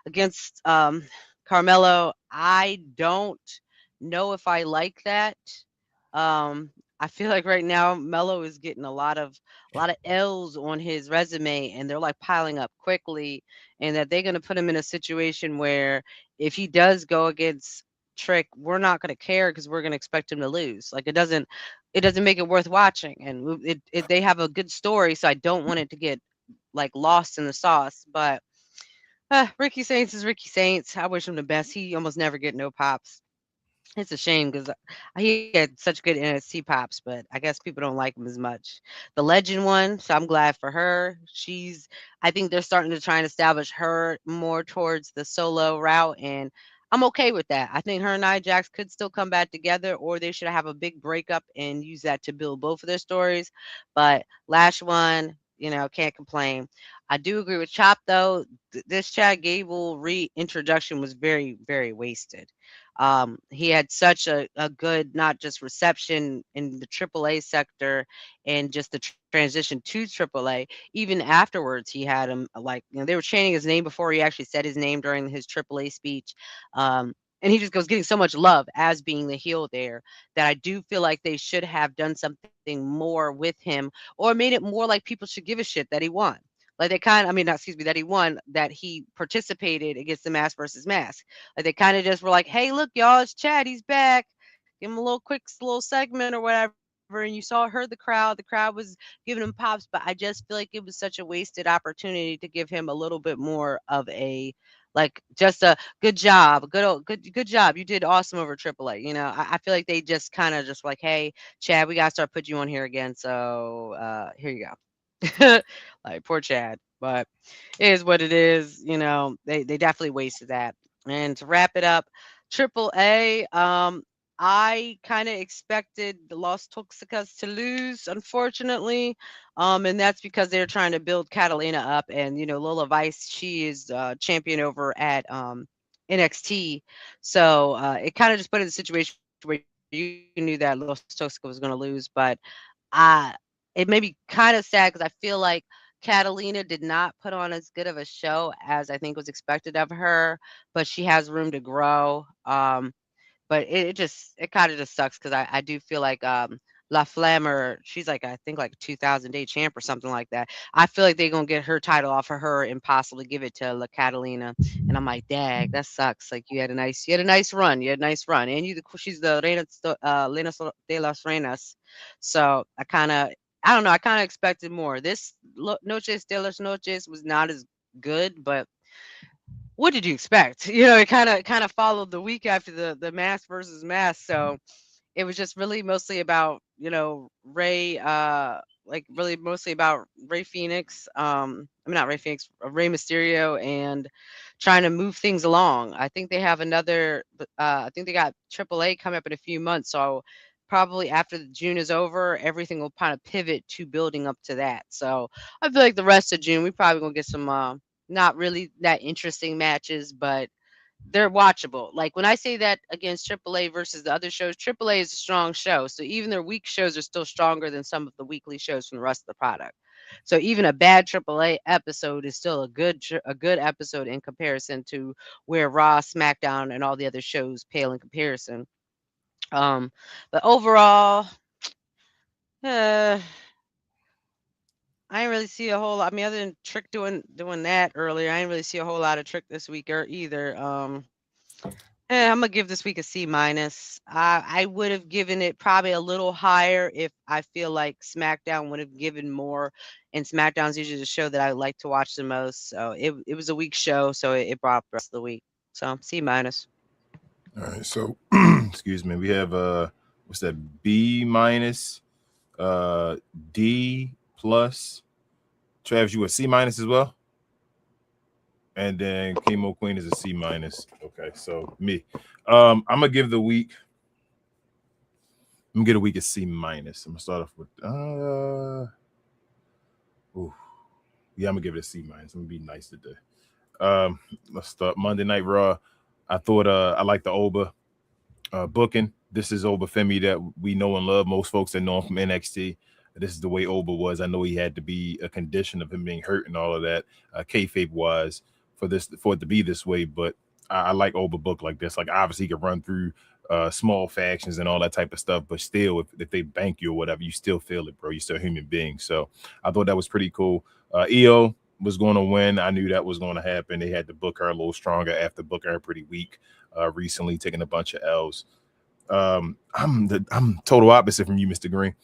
against Carmelo. I don't know if I like that. I feel like right now Melo is getting a lot of L's on his resume, and they're like piling up quickly, and that they're gonna put him in a situation where if he does go against Trick, we're not gonna care because we're gonna expect him to lose. Like it doesn't make it worth watching, and they have a good story, so I don't want it to get like lost in the sauce. But Ricky Saints is Ricky Saints. I wish him the best. He almost never get no pops. It's a shame because he had such good NXT pops, but I guess people don't like him as much. The Legend one, so I'm glad for her. I think they're starting to try and establish her more towards the solo route, and I'm okay with that. I think her and Nia Jax could still come back together, or they should have a big breakup and use that to build both of their stories. But last one, can't complain. I do agree with Chop though. This Chad Gable reintroduction was very, very wasted. He had such a good, not just reception in the AAA sector and just the transition to AAA. Even afterwards, he had him like, they were chanting his name before he actually said his name during his AAA speech. And he just goes getting so much love as being the heel there that I do feel like they should have done something more with him, or made it more like people should give a shit that he won. Like I mean, not, excuse me, that he won, that he participated against the Mask versus Mask. Like they kind of just were like, "Hey, look, y'all, it's Chad, he's back." Give him a little segment or whatever, and you heard the crowd. The crowd was giving him pops, but I just feel like it was such a wasted opportunity to give him a little bit more of a, like, just a good job, good job. You did awesome over AAA. I feel like they just kind of just like, "Hey, Chad, we gotta start putting you on here again. So here you go." Like poor Chad, but it is what it is. They definitely wasted that. And to wrap it up, AAA. I kind of expected the Los Toxicas to lose, unfortunately, and that's because they're trying to build Catalina up. And Lola Vice, she is champion over at NXT, so it kind of just put it in a situation where you knew that Los Toxicas was going to lose, but I it made me kind of sad because I feel like Catalina did not put on as good of a show as I think was expected of her, but she has room to grow. But it kind of just sucks because I do feel like La Flammer, she's like, I think like 2000-day champ or something like that. I feel like they're gonna get her title off of her and possibly give it to La Catalina. And I'm like, dag, that sucks. Like you had a nice run. You had a nice run. And she's the Reina de las Reinas. So I don't know, I kind of expected more. This Noches de las Noches was not as good, but what did you expect? It kind of followed the week after the mask versus mask. So it was just really mostly about, Ray, like really mostly about Ray Phoenix. I mean, not Ray Phoenix, Ray Mysterio, and trying to move things along. I think they have another, I think they got AAA coming up in a few months. So probably after June is over, everything will kind of pivot to building up to that. So I feel like the rest of June, we probably gonna get some, not really that interesting matches, but they're watchable. Like when I say that against AAA versus the other shows, AAA is a strong show. So even their week shows are still stronger than some of the weekly shows from the rest of the product. So even a bad AAA episode is still a good episode in comparison to where Raw, SmackDown, and all the other shows pale in comparison. But overall, uh, I didn't really see a whole lot. I mean, other than Trick doing that earlier, I didn't really see a whole lot of Trick this week or either. I'm gonna give this week a C minus. I would have given it probably a little higher if I feel like SmackDown would have given more. And SmackDown's usually the show that I like to watch the most. So it was a weak show, so it brought up the rest of the week. So C minus. All right, so excuse me, we have what's that? B minus, D plus. Travis, you a C minus as well? And then Chemo Queen is a C minus. Okay, so me. I'm gonna give the week. I'm gonna get a week a C minus. I'm gonna start off with yeah, I'm gonna give it a C minus. I'm gonna be nice today. Let's start Monday Night Raw. I thought I like the Oba booking. This is Oba Femi that we know and love. Most folks that know him from NXT. This is the way Oba was. I know he had to be a condition of him being hurt and all of that. Kayfabe wise for it to be this way, but I like Oba book like this. Like obviously he could run through small factions and all that type of stuff, but still, if they bank you or whatever, you still feel it, bro. You're still a human being. So I thought that was pretty cool. EO was going to win. I knew that was going to happen. They had to book her a little stronger after booking her pretty weak recently, taking a bunch of L's. I'm total opposite from you, Mr. Green.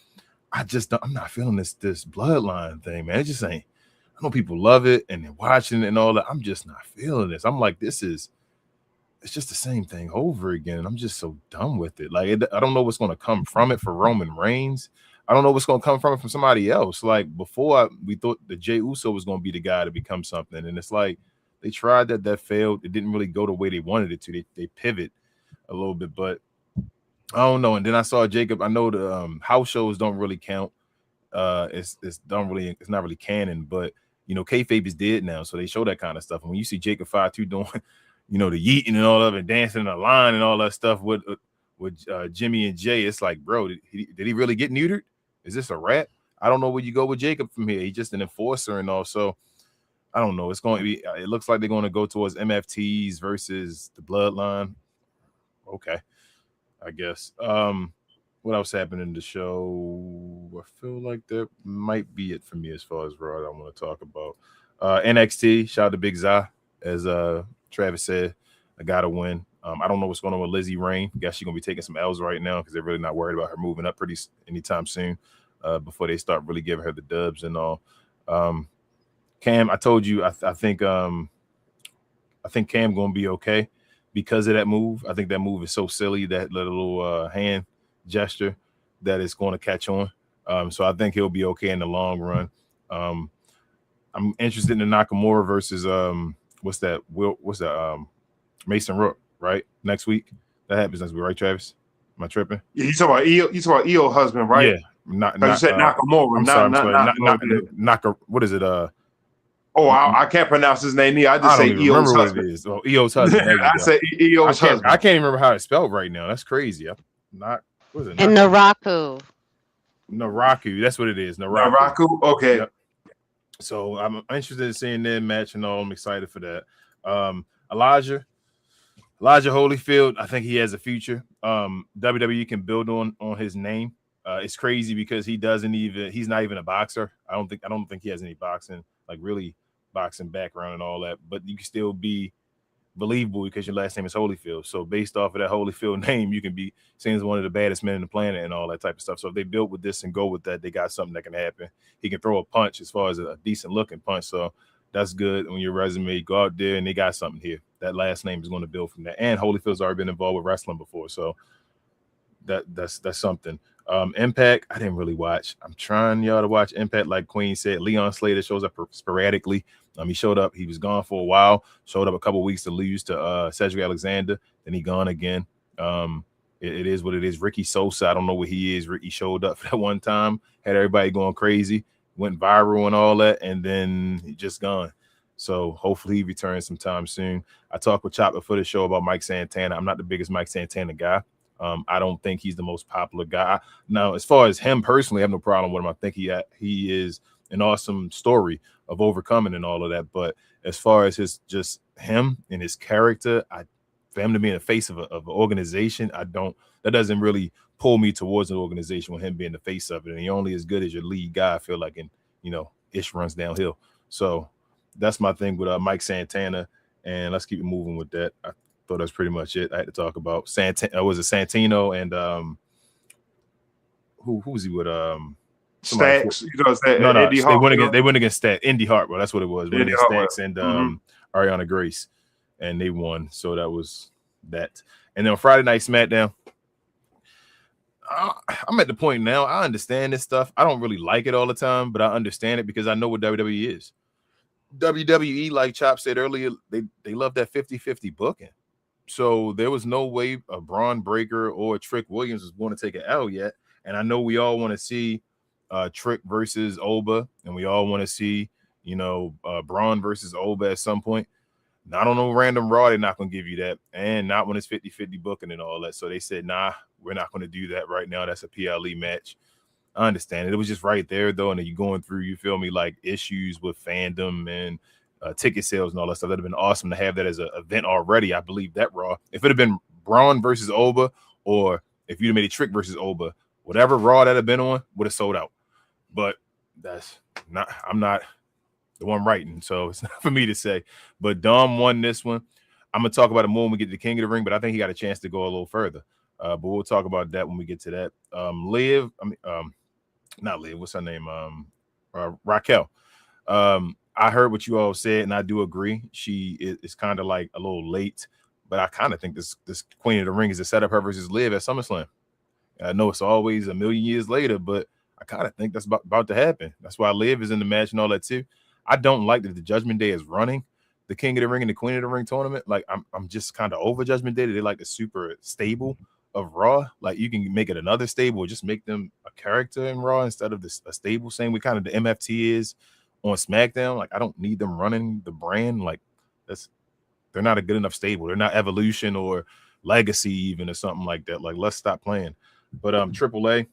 I'm not feeling this bloodline thing, man. It just ain't. I know people love it and they're watching it and all that. I'm just not feeling this. I'm like, it's just the same thing over again. And I'm just so done with it. Like, I don't know what's going to come from it for Roman Reigns. I don't know what's going to come from it from somebody else. Like before, we thought the Jey Uso was going to be the guy to become something. And it's like, they tried that failed. It didn't really go the way they wanted it to. They pivot a little bit, but I don't know. And then I saw Jacob. I know the house shows don't really count. It's not really canon, but kayfabe is dead now, so they show that kind of stuff. And when you see Jacob 5-2 doing, the yeeting and all of it, dancing in the line and all that stuff with Jimmy and Jay, it's like, bro, did he really get neutered? Is this a rap? I don't know where you go with Jacob from here. He's just an enforcer and all. So I don't know. It's going to be. It looks like they're going to go towards MFTs versus the Bloodline. Okay. I guess. What else happened in the show? I feel like that might be it for me as far as Raw I want to talk about. NXT, shout out to Big Zah, as Travis said, I gotta win. I don't know what's going on with Lizzie Rain. Guess she's gonna be taking some L's right now because they're really not worried about her moving up anytime soon. Before they start really giving her the dubs and all. Cam, I told you, I think Cam gonna be okay. Because of that move. I think that move is so silly, that little hand gesture, that it's going to catch on. So I think he'll be okay in the long run. I'm interested in the Nakamura versus Mason Rook, right? Next week. That happens next week, right, Travis? Am I tripping? Yeah, you talk about EO husband, right? Yeah. Not you said Nakamura. Not what is it? I can't pronounce his name either. I just say EO's husband. What it is. Oh, EO's husband. I said EO's husband. I can't even remember how it's spelled right now. That's crazy. What is it? And Naraku. Naraku. That's what it is. Naraku. Okay. Yep. So I'm interested in seeing their match and all. I'm excited for that. Elijah Holyfield. I think he has a future. WWE can build on his name. It's crazy because he's not even a boxer. I don't think he has any boxing, like really boxing background and all that, but you can still be believable because your last name is Holyfield. So based off of that Holyfield name, you can be seen as one of the baddest men in the planet and all that type of stuff. So if they build with this and go with that, they got something that can happen. He can throw a punch as far as a decent looking punch. So That's good on your resume. Go out there and they got something here. That last name is going to build from that. And Holyfield's already been involved with wrestling before, so that's something. Impact, I didn't really watch. I'm trying y'all to watch Impact. Like Queen said, Leon Slater shows up sporadically. He showed up. He was gone for a while. Showed up a couple weeks to lose to Cedric Alexander. Then he gone again. It is what it is. Ricky Sosa, I don't know what he is. Ricky showed up for that one time, had everybody going crazy, went viral and all that, and then he just gone. So hopefully he returns sometime soon. I talked with Chopper for the show about Mike Santana. I'm not the biggest Mike Santana guy. I don't think he's the most popular guy. Now, as far as him personally, I have no problem with him. I think he is an awesome story of overcoming and all of that. But as far as just him and his character, for him to be in the face of an organization, that doesn't really pull me towards an organization with him being the face of it. And he only as good as your lead guy, I feel like, and ish runs downhill. So that's my thing with Mike Santana. And let's keep it moving with that. I thought that's pretty much it. I had to talk about was it Santino and who was he with? Stacks, no, Indy Hart, they went against Stacks. Indy Hart, bro. That's what it was. Went against Stacks and Ariana Grace, and they won. So that was that. And then on Friday Night SmackDown, I'm at the point now. I understand this stuff. I don't really like it all the time, but I understand it because I know what WWE is. WWE, like Chop said earlier, they love that 50-50 booking. So there was no way a Braun Breaker or a Trick Williams was going to take an L yet. And I know we all want to see Trick versus Oba, and we all want to see, Braun versus Oba at some point. Not on no random Raw, they're not going to give you that. And not when it's 50-50 booking and all that. So they said, nah, we're not going to do that right now. That's a PLE match. I understand it. It was just right there, though. And then you're going through, you feel me, like issues with fandom and ticket sales and all that stuff. That'd have been awesome to have that as an event already. I believe that Raw. If it had been Braun versus Oba, or if you'd have made a Trick versus Oba, whatever Raw that had been on would have sold out. But I'm not the one writing, so it's not for me to say. But Dom won this one. I'm gonna talk about it more when we get to the King of the Ring, but I think he got a chance to go a little further. But we'll talk about that when we get to that. Not Liv, what's her name? Raquel. I heard what you all said, and I do agree. She is kind of like a little late, but I kind of think this Queen of the Ring is to set up her versus Liv at SummerSlam. I know it's always a million years later, but I kind of think that's about to happen. That's why Liv is in the match and all that too. I don't like that the Judgment Day is running the King of the Ring and the Queen of the Ring tournament. Like I'm just kind of over Judgment Day. They like the super stable of Raw. Like you can make it another stable or just make them a character in Raw instead of a stable. Same way kind of the MFT is on SmackDown. Like I don't need them running the brand. Like they're not a good enough stable. They're not Evolution or Legacy even or something like that. Like let's stop playing. But AAA,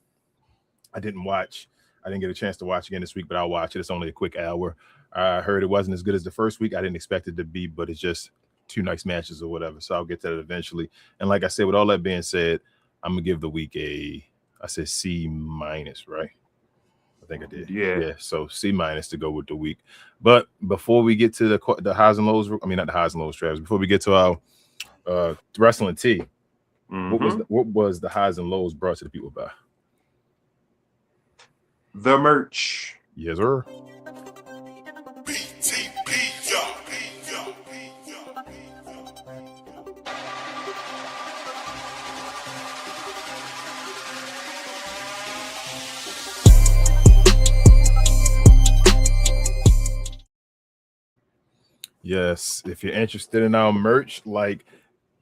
I didn't watch. I didn't get a chance to watch again this week, but I'll watch it. It's only a quick hour. I heard it wasn't as good as the first week. I didn't expect it to be, but it's just two nice matches or whatever. So I'll get to that eventually. And like I said, with all that being said, I'm gonna give the week I said C-, right? I think I did. Yeah. So C- to go with the week. But before we get to the highs and lows, I mean not the highs and lows, Travis. Before we get to our wrestling tea, what was the highs and lows brought to the people by? The merch. Yes, sir. Yes, if you're interested in our merch, like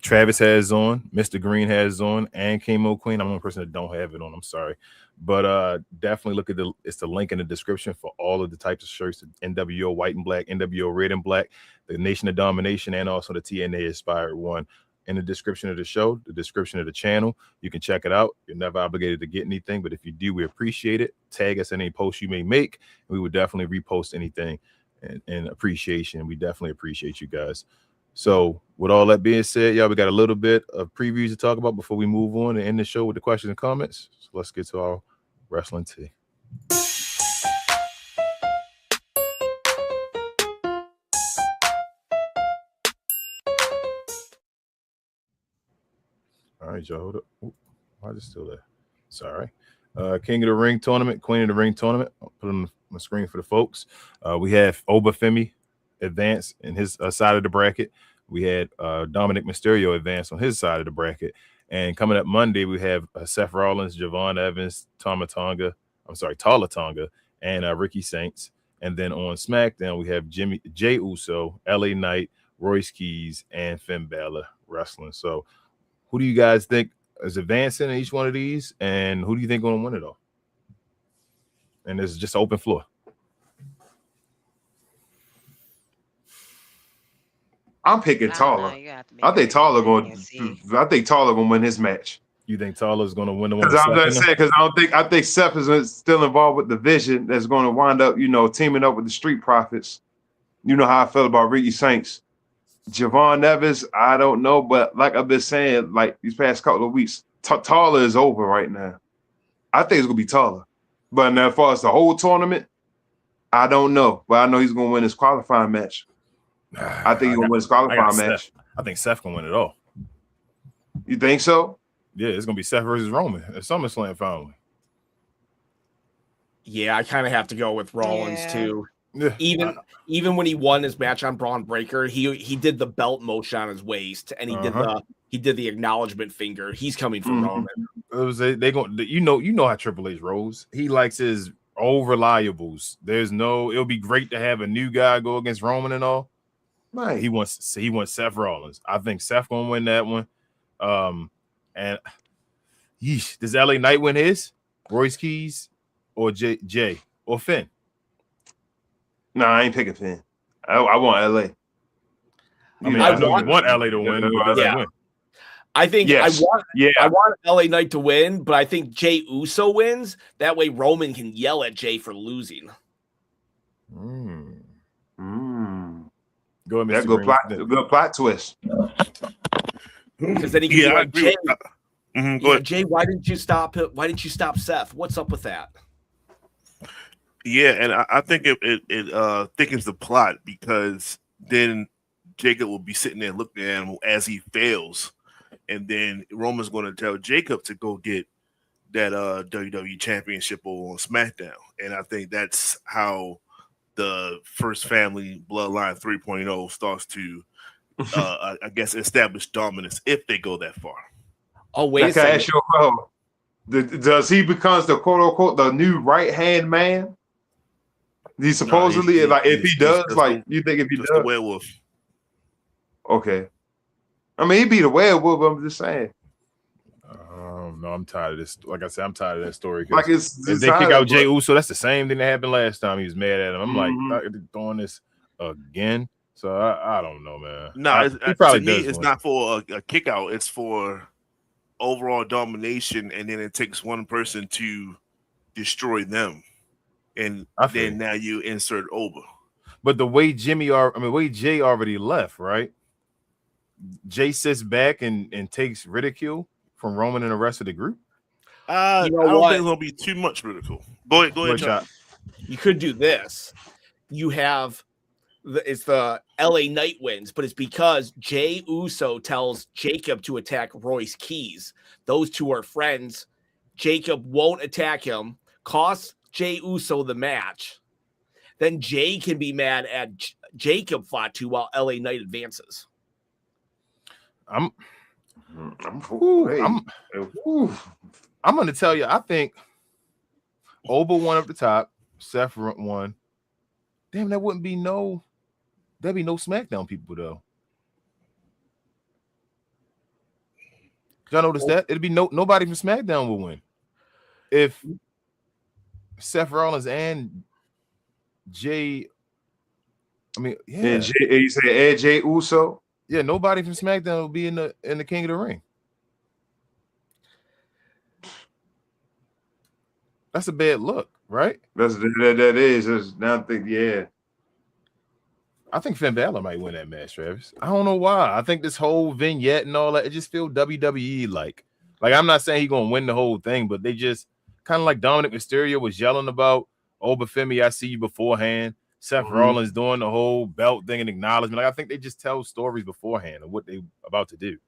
Travis has on, Mr. Green has on, and Chemo Queen. I'm the only person that don't have it on. I'm sorry. But definitely look at it's the link in the description for all of the types of shirts, NWO white and black, NWO red and black, the Nation of Domination, and also the TNA Inspired one in the description of the show, the description of the channel. You can check it out. You're never obligated to get anything, but if you do, we appreciate it. Tag us in any posts you may make. We would definitely repost anything in appreciation. We definitely appreciate you guys. So with all that being said, y'all, we got a little bit of previews to talk about before we move on and end the show with the questions and comments. So let's get to our wrestling tea. All right, y'all, hold up. Ooh, why is it still there? Sorry. King of the Ring tournament, Queen of the Ring tournament. I'll put it on the screen for the folks. We have Obafemi advance in his side of the bracket. We had Dominic Mysterio advance on his side of the bracket. And coming up Monday, we have Seth Rollins, Javon Evans, Tala Tonga, and Ricky Saints. And then on SmackDown, we have Jay Uso, LA Knight, Royce Keys, and Finn Balor wrestling. So who do you guys think is advancing in each one of these? And who do you think going to win it all? And this is just an open floor. I'm picking Tala. I think Tala going to win his match. You think Tala's going to win the one? Because I think Seth is still involved with the Vision that's going to wind up, teaming up with the Street Profits. You know how I felt about Ricky Saints. Javon Evans, I don't know, but like I've been saying, like these past couple of weeks, Tala is over right now. I think it's going to be Tala. But now, as far as the whole tournament, I don't know. But I know he's going to win his qualifying match. I think he's going to win his qualifying match. I think Seth going to win it all. You think so? Yeah, it's going to be Seth versus Roman at SummerSlam finally. Yeah, I kind of have to go with Rollins too. Yeah. Even when he won his match on Braun Breaker, he did the belt motion on his waist, and he did the acknowledgement finger. He's coming for Roman. It was they go. You know how Triple H rolls. He likes his old reliables. It'll be great to have a new guy go against Roman and all. Right. He wants Seth Rollins. I think Seth gonna win that one. And does LA Knight win his? Royce Keys or Jay or Finn? No, I ain't picking Finn. I want LA. I mean, I know you want LA to win. Yeah. I think yes. I want LA Knight to win, but I think Jay Uso wins. That way Roman can yell at Jay for losing. Go ahead, Mr. Good plot twist. Because then he can like, Jay, go ahead. Jay, why didn't you stop Seth? What's up with that? Yeah, and I think it thickens the plot, because then Jacob will be sitting there looking at him as he fails, and then Roman's going to tell Jacob to go get that WWE Championship on SmackDown, and I think that's how the First Family Bloodline 3.0 starts to, I guess, establish dominance if they go that far. Oh, wait a second. Does he becomes the quote unquote the new right hand man? He supposedly if he does, you think if he does the werewolf? Okay, I mean he'd be the werewolf. But I'm just saying. No, I'm tired of this. Like I said, I'm tired of that story. Like if they kick out Jay Uso, that's the same thing that happened last time. He was mad at him. I'm like, doing this again. So I don't know, man. No, it's not for a kick out. It's for overall domination, and then it takes one person to destroy them, and then now you insert Oba. But the way Jay already left, right? Jay sits back and takes ridicule from Roman and the rest of the group. I don't think there'll be too much ridicule. Go ahead, John. You could do this. You have it's the LA Knight wins, but it's because Jay Uso tells Jacob to attack Royce Keys. Those two are friends. Jacob won't attack him, costs Jay Uso the match. Then Jay can be mad at Jacob fought to while LA Knight advances. I'm going to tell you, I think Oba won up the top, Seth won. Damn, there'd be no SmackDown people though. Y'all notice that? It'd be nobody from SmackDown will win if Seth Rollins and Jay. I mean, yeah. You say Jay Uso. Yeah, nobody from SmackDown will be in the King of the Ring. That's a bad look, right? That is. Now I think, yeah. I think Finn Balor might win that match, Travis. I don't know why. I think this whole vignette and all that, it just feels WWE like. Like, I'm not saying he's gonna win the whole thing, but they just kind of like Dominic Mysterio was yelling about Obafemi, I see you beforehand. Seth Rollins doing the whole belt thing and acknowledgement. Like, I think they just tell stories beforehand of what they about to do.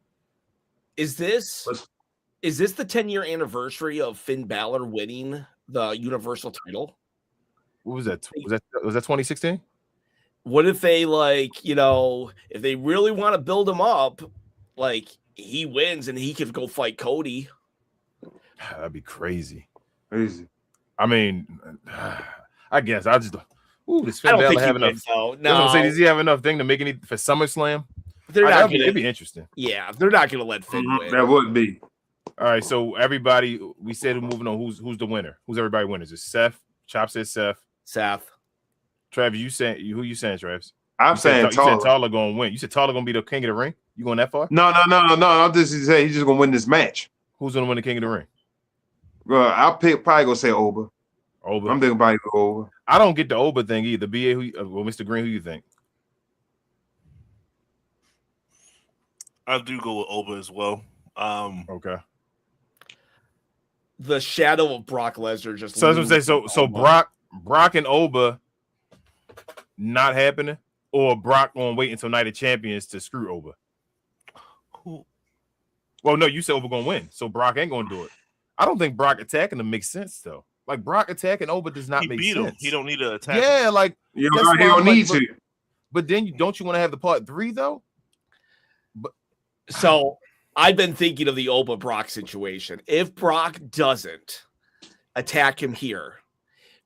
Is this the 10-year anniversary of Finn Balor winning the Universal title? What was that? Was that 2016? What if they if they really want to build him up, like he wins and he can go fight Cody? That'd be crazy. Crazy. I mean, I guess I just. Ooh, does I Finn don't think Balor have he enough? wins, though. No. No, Say, does he have enough thing to make any for SummerSlam? they're not gonna. It'd be interesting. Yeah, they're not gonna let Finn win. That would be. All right, so everybody, we said moving on. Who's the winner? Who's everybody winner? Is it Seth? Chop says Seth. Seth. Travis, who you saying, Travis? I'm saying you said Taller. Taller gonna win. You said Taller gonna be the king of the ring. You going that far? No. I'm just saying he's just gonna win this match. Who's gonna win the king of the ring? Probably gonna say Oba. Oba. I'm thinking probably go Oba. I don't get the Oba thing either. BA, Mr. Green, who you think? I do go with Oba as well. Okay. The shadow of Brock Lesnar just. So that's what I'm saying. So Brock and Oba not happening, or Brock gonna wait until Night of Champions to screw Oba? Who? Well, no, you said Oba gonna win, so Brock ain't gonna do it. I don't think Brock attacking him makes sense though. Like Brock attacking Oba does not make sense. Him. He don't need to attack. Yeah, him. like He don't need to. But then don't you want to have the part 3 though? So I've been thinking of the Oba Brock situation. If Brock doesn't attack him here,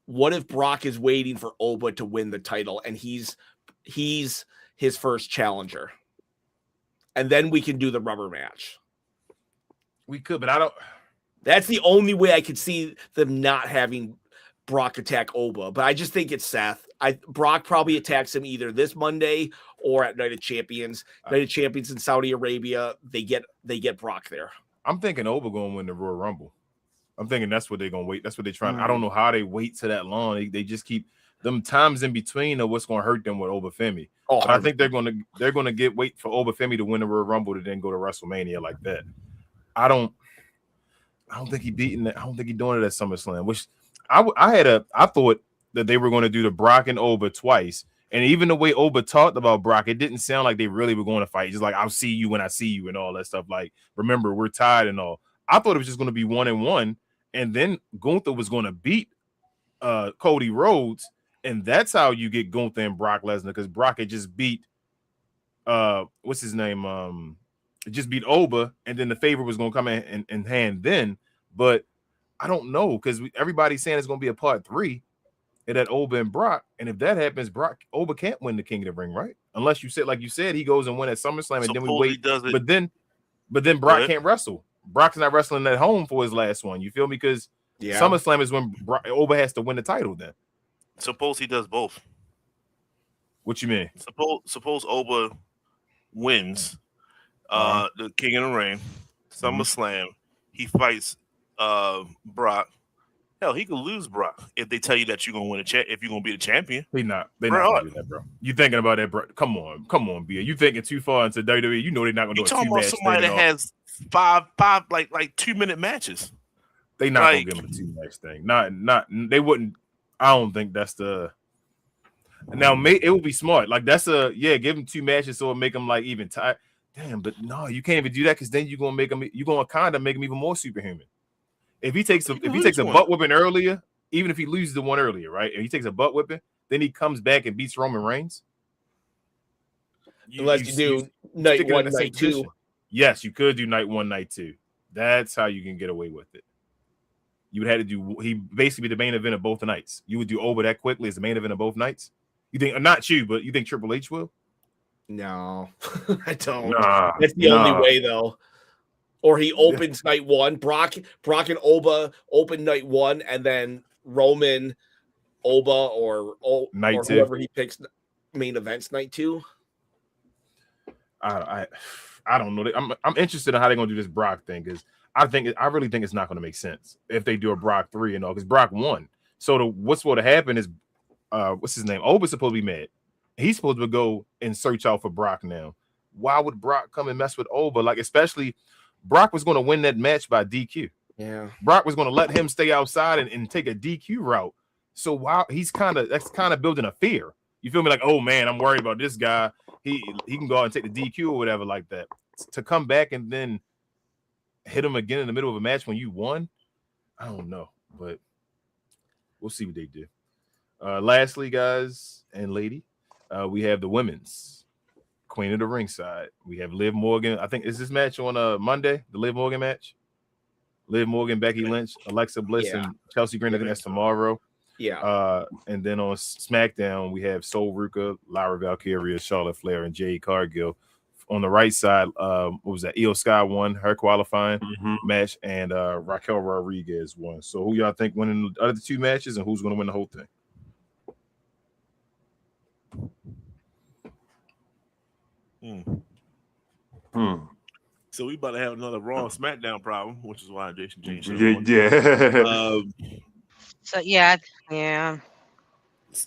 what if Brock is waiting for Oba to win the title and he's his first challenger? And then we can do the rubber match. We could, but I don't. That's the only way I could see them not having Brock attack Oba. But I just think it's Seth. Brock probably attacks him either this Monday or at Night of Champions. Night of Champions in Saudi Arabia. They get Brock there. I'm thinking Oba gonna win the Royal Rumble. I'm thinking that's what they're gonna wait. That's what they're trying. I don't know how they wait to that long. They just keep them times in between of what's gonna hurt them with Oba Femi. Oh, But I think they're gonna wait for Oba Femi to win the Royal Rumble to then go to WrestleMania like that. I don't think he beating it. I don't think he's doing it at SummerSlam. Which I thought that they were going to do the Brock and Oba twice, and even the way Oba talked about Brock, it didn't sound like they really were going to fight. Just like I'll see you when I see you and all that stuff. Like remember we're tied and all. I thought it was just going to be 1-1, and then Gunther was going to beat Cody Rhodes, and that's how you get Gunther and Brock Lesnar because Brock had just beat what's his name just beat Oba, and then the favor was going to come in hand then. But I don't know because everybody's saying it's going to be a part 3 and at Oba and Brock. And if that happens, Oba can't win the King of the Ring, right? Unless you said, like you said, he goes and win at SummerSlam, and then we wait. But then Brock can't wrestle. Brock's not wrestling at home for his last one. You feel me? Because SummerSlam is when Oba has to win the title. Then suppose he does both. What you mean? Suppose Oba wins. The King of the Ring, SummerSlam, he fights Brock. Hell, he could lose Brock if they tell you that you're gonna win if you're gonna be the champion. They're not gonna do that, bro. You thinking about that, bro? Come on, B. You thinking too far into WWE? You know they're not gonna do a 2-match thing. You talking about somebody that has five like 2-minute matches? They not gonna give him a 2-match thing. Not they wouldn't. I don't think that's the. Now, it would be smart. Like that's give him 2 matches so it make him like even tired. Damn, but no, you can't even do that because then you're gonna kind of make him even more superhuman. If he takes a butt whipping earlier, even if he loses the one earlier, right? If he takes a butt whipping, then he comes back and beats Roman Reigns. Unless you do night 1, night 2. Yes, you could do night 1, night 2. That's how you can get away with it. You would have to do he basically the main event of both nights. You would do Oba that quickly as the main event of both nights. You think not you, but you think Triple H will? No, I don't. That's the only way, though. Or he opens night 1. Brock and Oba open night 1, and then Roman, Oba, or night 2. Whoever he picks main events night 2. I don't know. I'm interested in how they're gonna do this Brock thing because I really think it's not gonna make sense if they do a Brock 3 and all because Brock won. So what's going to happen is what's his name? Oba's supposed to be mad. He's supposed to go and search out for Brock now. Why would Brock come and mess with Oba? Like, especially Brock was going to win that match by DQ. Yeah. Brock was going to let him stay outside and take a DQ route. So while that's kind of building a fear. You feel me? Like, oh man, I'm worried about this guy. He can go out and take the DQ or whatever like that. To come back and then hit him again in the middle of a match when you won, I don't know. But we'll see what they do. Lastly, guys and lady, We have the women's Queen of the Ring side. We have Liv Morgan. I think is this match on Monday, the Liv Morgan match. Liv Morgan, Becky Lynch, Alexa Bliss, and Chelsea Green. I think that's tomorrow. Yeah. And then on SmackDown, we have Sol Ruka, Lyra Valkyria, Charlotte Flair, and Jade Cargill. On the right side, what was that? Io Sky won her qualifying match, and Raquel Rodriguez won. So who y'all think winning the other two matches, and who's going to win the whole thing? So we about to have another Raw SmackDown problem, which is why Jason changed. So yeah.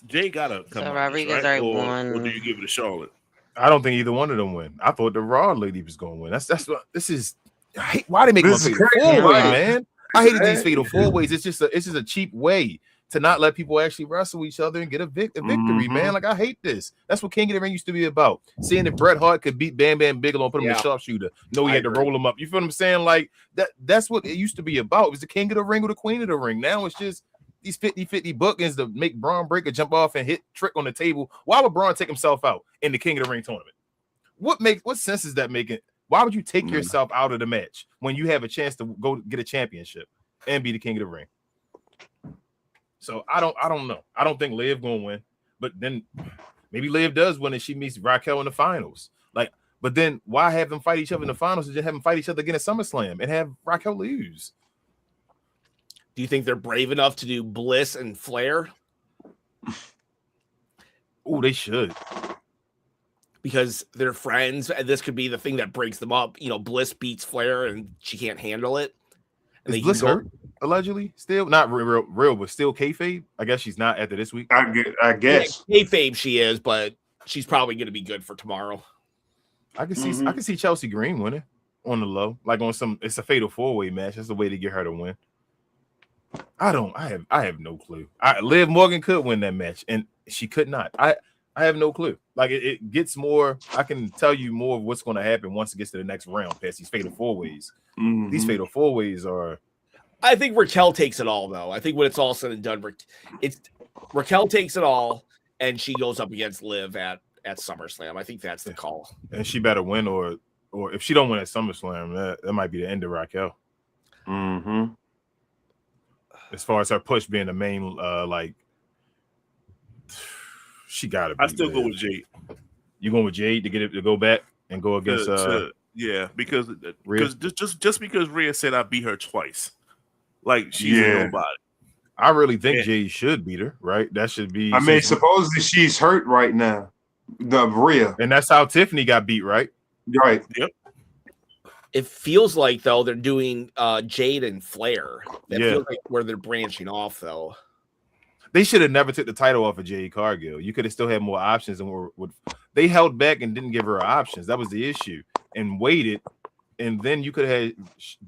Jay gotta come. So Rodriguez already won. Or do you give it to Charlotte? I don't think either one of them win. I thought the Raw lady was going to win. That's what this is. I hate, why they make one fatal four-way, man? I hated these fatal four-ways. It's just a cheap way to not let people actually wrestle each other and get a victory, man. Like, I hate this. That's what King of the Ring used to be about. Seeing if Bret Hart could beat Bam Bam Bigelow and put him in a sharpshooter. No, he had to roll him up. You feel what I'm saying? Like, that's what it used to be about. It was the King of the Ring or the Queen of the Ring. Now it's just these 50-50 bookings to make Braun Breaker jump off and hit trick on the table. Why would Braun take himself out in the King of the Ring tournament? What sense is that making? Why would you take yourself out of the match when you have a chance to go get a championship and be the King of the Ring? So I don't know. I don't think Liv gonna win, but then maybe Liv does win and she meets Raquel in the finals. Like, but then why have them fight each other in the finals and just have them fight each other again at SummerSlam and have Raquel lose? Do you think they're brave enough to do Bliss and Flair? Oh, they should. Because they're friends, and this could be the thing that breaks them up. You know, Bliss beats Flair, and she can't handle it. And is Bliss hurt? Allegedly, still not real, but still kayfabe. I guess she's not after this week. I guess kayfabe she is, but she's probably going to be good for tomorrow. I can see Chelsea Green winning on the low, like on some. It's a fatal four-way match. That's the way to get her to win. I have no clue. Liv Morgan could win that match, and she could not. I have no clue. Like it gets more. I can tell you more of what's going to happen once it gets to the next round past these fatal four ways. These fatal four ways are. I think Raquel takes it all, though. I think when it's all said and done, Raquel takes it all, and she goes up against Liv at SummerSlam. I think that's the call. And she better win, or if she don't win at SummerSlam, that might be the end of Raquel. As far as her push being the main, she gotta be. I still go with Jade. You going with Jade to go back and go against because just because Rhea said I beat her twice, like she's nobody. I really think Jade should beat her, right? That should be. I mean, supposedly she's hurt right now, the Rhea, and that's how Tiffany got beat, right? Right. Yep. It feels like though they're doing Jade and Flair. That feels like where they're branching off though. They should have never took the title off of Jade Cargill. You could have still had more options, and they held back and didn't give her options. That was the issue, and waited, and then you could have had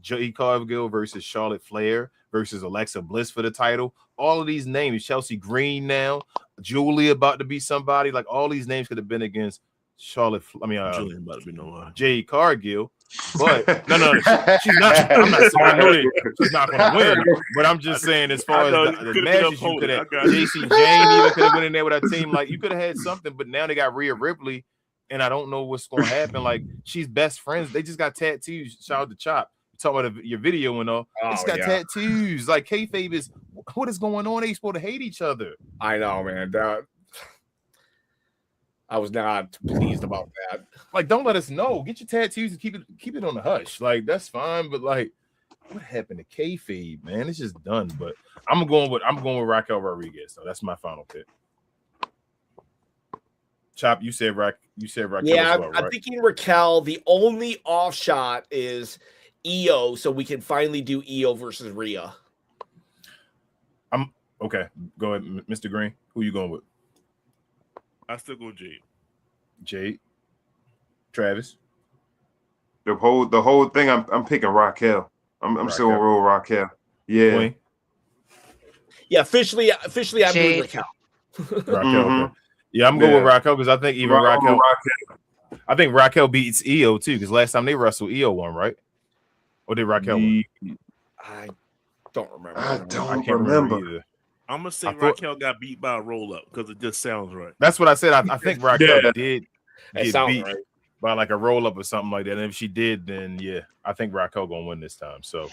Jade Cargill versus Charlotte Flair versus Alexa Bliss for the title. All of these names, Chelsea Green now, Julie about to be somebody. Like all these names could have been against Charlotte. Julie about to be Jade Cargill. But no, she's not. I'm not saying I know that she's not going to win, but I'm just saying as far as the matches you could have, JC Jane even could have been in there with her team. Like you could have had something, but now they got Rhea Ripley, and I don't know what's going to happen. Like she's best friends. They just got tattoos. Shout out to Chop. Talking about your video and all. They just got tattoos. Like kayfabe is what is going on? They supposed to hate each other. I know, man. I was not pleased about that. Like, don't let us know. Get your tattoos and keep it on the hush. Like, that's fine. But like, what happened to kayfabe, man? It's just done. But I'm going with Raquel Rodriguez. So that's my final pick. Chop, you said Raquel. Yeah, well, right? I'm thinking Raquel. The only off shot is Io, so we can finally do Io versus Rhea. Okay. Go ahead, Mr. Green. Who you going with? I still go Jade. Jade. Travis. The whole thing. I'm picking Raquel. I'm still gonna roll Raquel. Yeah. Queen. Yeah. Officially, I'm doing Raquel. Raquel. Okay. Yeah, I'm going with Raquel because I think even Raquel. I think Raquel beats Io too because last time they wrestled, Io won, right? Or did Raquel win? I don't remember. I can't remember either. I'm gonna say Raquel got beat by a roll up because it just sounds right. That's what I said. I think Raquel did get beat right. by like a roll up or something like that. And if she did, then yeah, I think Raquel gonna win this time. So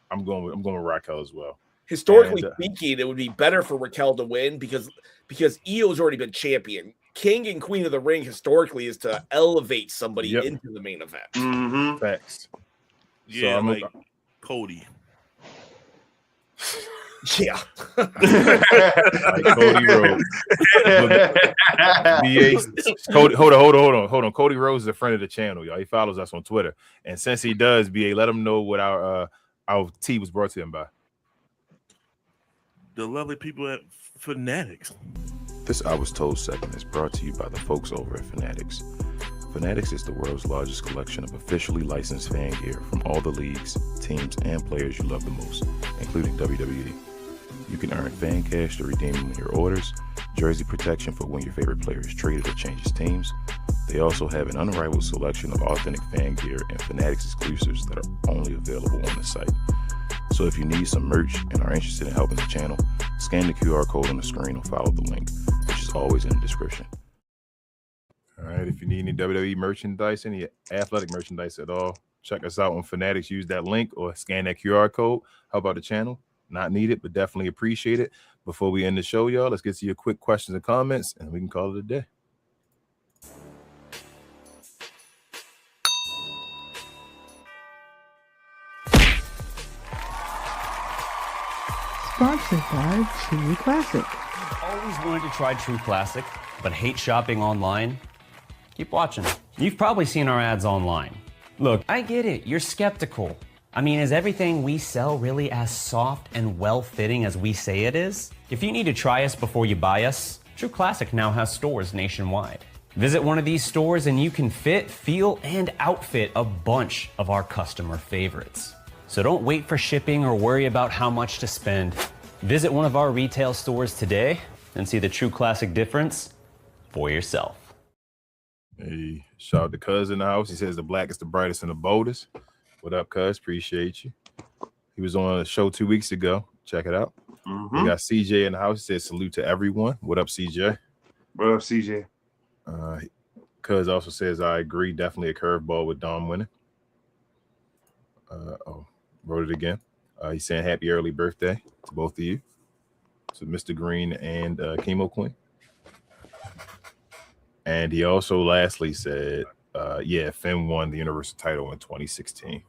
I'm going with Raquel as well. Historically speaking, it would be better for Raquel to win because Io's already been champion. King and Queen of the Ring historically is to elevate somebody into the main event. Mm-hmm. Facts. Yeah, so like Cody. Yeah. Like Cody Rhodes. BA, hold on. Cody Rhodes is a friend of the channel, y'all. He follows us on Twitter. And since he does, BA, let him know what our tea was brought to him by. The lovely people at Fanatics. This I Was Told segment is brought to you by the folks over at Fanatics. Fanatics is the world's largest collection of officially licensed fan gear from all the leagues, teams, and players you love the most, including WWE. You can earn fan cash to redeem when your orders, jersey protection for when your favorite player is traded or changes teams. They also have an unrivaled selection of authentic fan gear and Fanatics exclusives that are only available on the site. So if you need some merch and are interested in helping the channel, scan the QR code on the screen or follow the link, which is always in the description. All right, if you need any WWE merchandise, any athletic merchandise at all, check us out on Fanatics. Use that link or scan that QR code. Help out the channel. Not needed, but definitely appreciate it. Before we end the show, y'all, let's get to your quick questions and comments, and we can call it a day. Sponsored by True Classic. Always wanted to try True Classic, but hate shopping online? Keep watching. You've probably seen our ads online. Look, I get it, you're skeptical. I mean, is everything we sell really as soft and well-fitting as we say it is? If you need to try us before you buy us, True Classic now has stores nationwide. Visit one of these stores and you can fit, feel, and outfit a bunch of our customer favorites. So don't wait for shipping or worry about how much to spend. Visit one of our retail stores today and see the True Classic difference for yourself. Hey, shout out to Cuz in the house. He says the Blackest, the Brightest, and the Boldest. What up, Cuz? Appreciate you. He was on a show 2 weeks ago. Check it out. We got CJ in the house. He says salute to everyone. What up, CJ? What up, CJ? Cuz also says I agree. Definitely a curveball with Dom winning. Wrote it again. He's saying happy early birthday to both of you. So Mr. Green and Chemo Queen. And he also lastly said, yeah, Finn won the Universal title in 2016.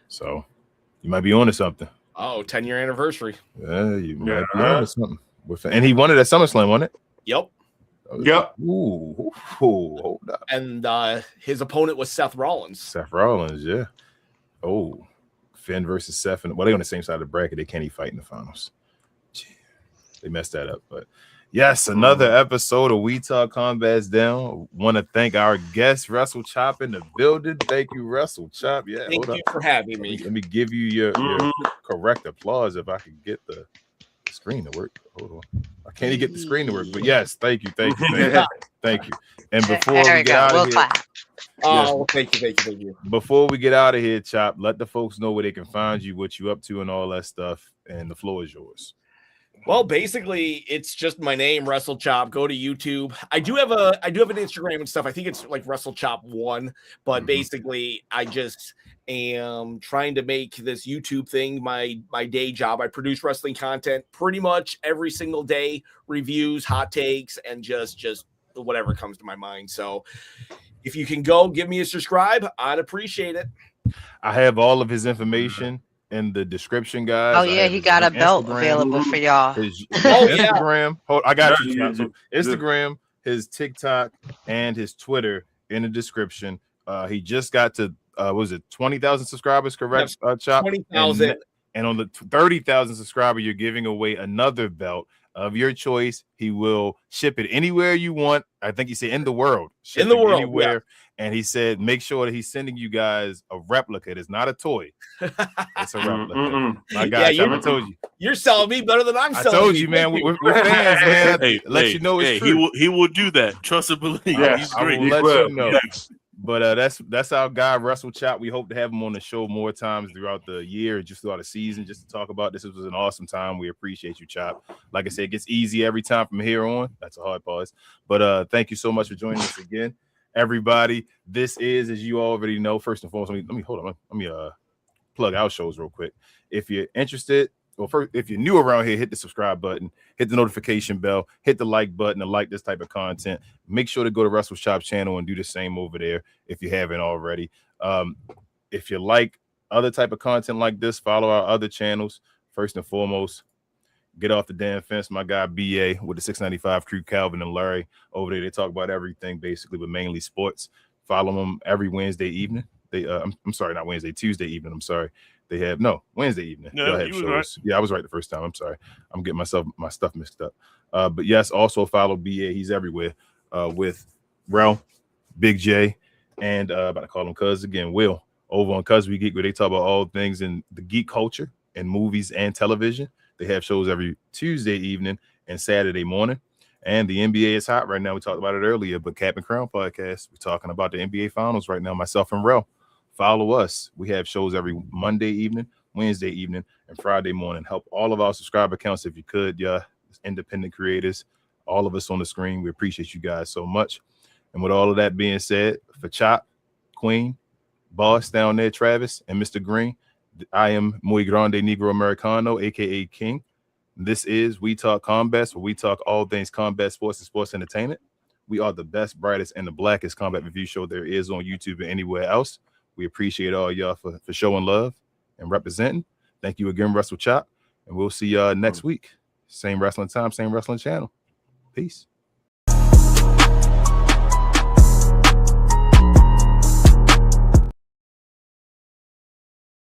So you might be on to something. Oh, 10-year anniversary. Yeah, you might be on to something. And he won it at SummerSlam, wasn't it? Yep. Yep. Ooh, hold up. And his opponent was Seth Rollins. Seth Rollins, yeah. Oh, Finn versus Seth. Well, they're on the same side of the bracket. They can't even fight in the finals. They messed that up, but yes, another episode of We Talk Combat's Down. Want to thank our guest, Russell Chop, in the building. Thank you, Russell Chop. Yeah, thank you for having me. Let me give you your correct applause if I can get the screen to work. Hold on. I can't even get the screen to work, but yes, thank you. Thank you. And before we get out of here, thank you. Before we get out of here, Chop, let the folks know where they can find you, what you up to, and all that stuff. And the floor is yours. Well, basically, it's just my name, Wrestle Chop. Go to YouTube. I do have an Instagram and stuff. I think it's like Wrestle Chop 1, but basically, I just am trying to make this YouTube thing my day job. I produce wrestling content pretty much every single day, reviews, hot takes, and just whatever comes to my mind. So, if you can go give me a subscribe, I'd appreciate it. I have all of his information in the description, guys. Oh yeah, he got a belt available for y'all. Instagram. I got you. So Instagram, his TikTok, and his Twitter in the description. He just got to was it 20,000 subscribers? Correct, Chop? 20,000. And on the 30,000 subscriber, you're giving away another belt of your choice. He will ship it anywhere you want. I think he said in the world. In the world, anywhere. yeah. And he said, make sure that he's sending you guys a replica. It's not a toy. It's a replica. My gosh, I told you. You're selling me better than I'm selling. I told you, man. We're fans, man. Hey, let you know it's true. He will do that. Trust and believe. Yes, He's great. I will let you know. Yes. But that's our guy, Russell Chop. We hope to have him on the show more times throughout the year, just throughout the season, just to talk about this. It was an awesome time. We appreciate you, Chop. Like I said, it gets easy every time from here on. That's a hard pause. But thank you so much for joining us again, everybody. This is, as you already know, first and foremost, let me hold on. Let me plug our shows real quick. If you're interested, well, first, if you're new around here, hit the subscribe button, hit the notification bell, hit the like button to like this type of content. Make sure to go to Russell Chop channel and do the same over there if you haven't already. If you like other type of content like this, follow our other channels. First and foremost, Get Off the Damn Fence, my guy BA with the 695 crew, Calvin and Larry over there. They talk about everything basically, but mainly sports. Follow them every Wednesday evening. They I'm sorry, not Wednesday, Tuesday evening. I'm sorry. They have Wednesday evening. No, have you was shows. right. Yeah, I was right the first time. I'm sorry. I'm getting my stuff mixed up. But yes, also follow BA. He's everywhere. With Rel, Big J, and about to call him Cuz again, Will, over on Cuz We Geek, where they talk about all things in the geek culture and movies and television. They have shows every Tuesday evening and Saturday morning. And the NBA is hot right now. We talked about it earlier, but Cap and Crown podcast, we're talking about the NBA finals right now, myself and Rel. Follow us. We have shows every Monday evening, Wednesday evening, and Friday morning. Help all of our subscriber accounts if you could, independent creators, all of us on the screen. We appreciate you guys so much. And with all of that being said, for Chop, Queen, Boss down there, Travis, and Mr. Green, I am Muy Grande Negro Americano, aka King. This is We Talk Combat, where we talk all things combat sports and sports entertainment. We are the best, brightest, and the blackest combat review show there is on YouTube and anywhere else. We appreciate all y'all for showing love and representing. Thank you again, Russell Chop. And we'll see y'all next week. Same wrestling time, same wrestling channel. Peace.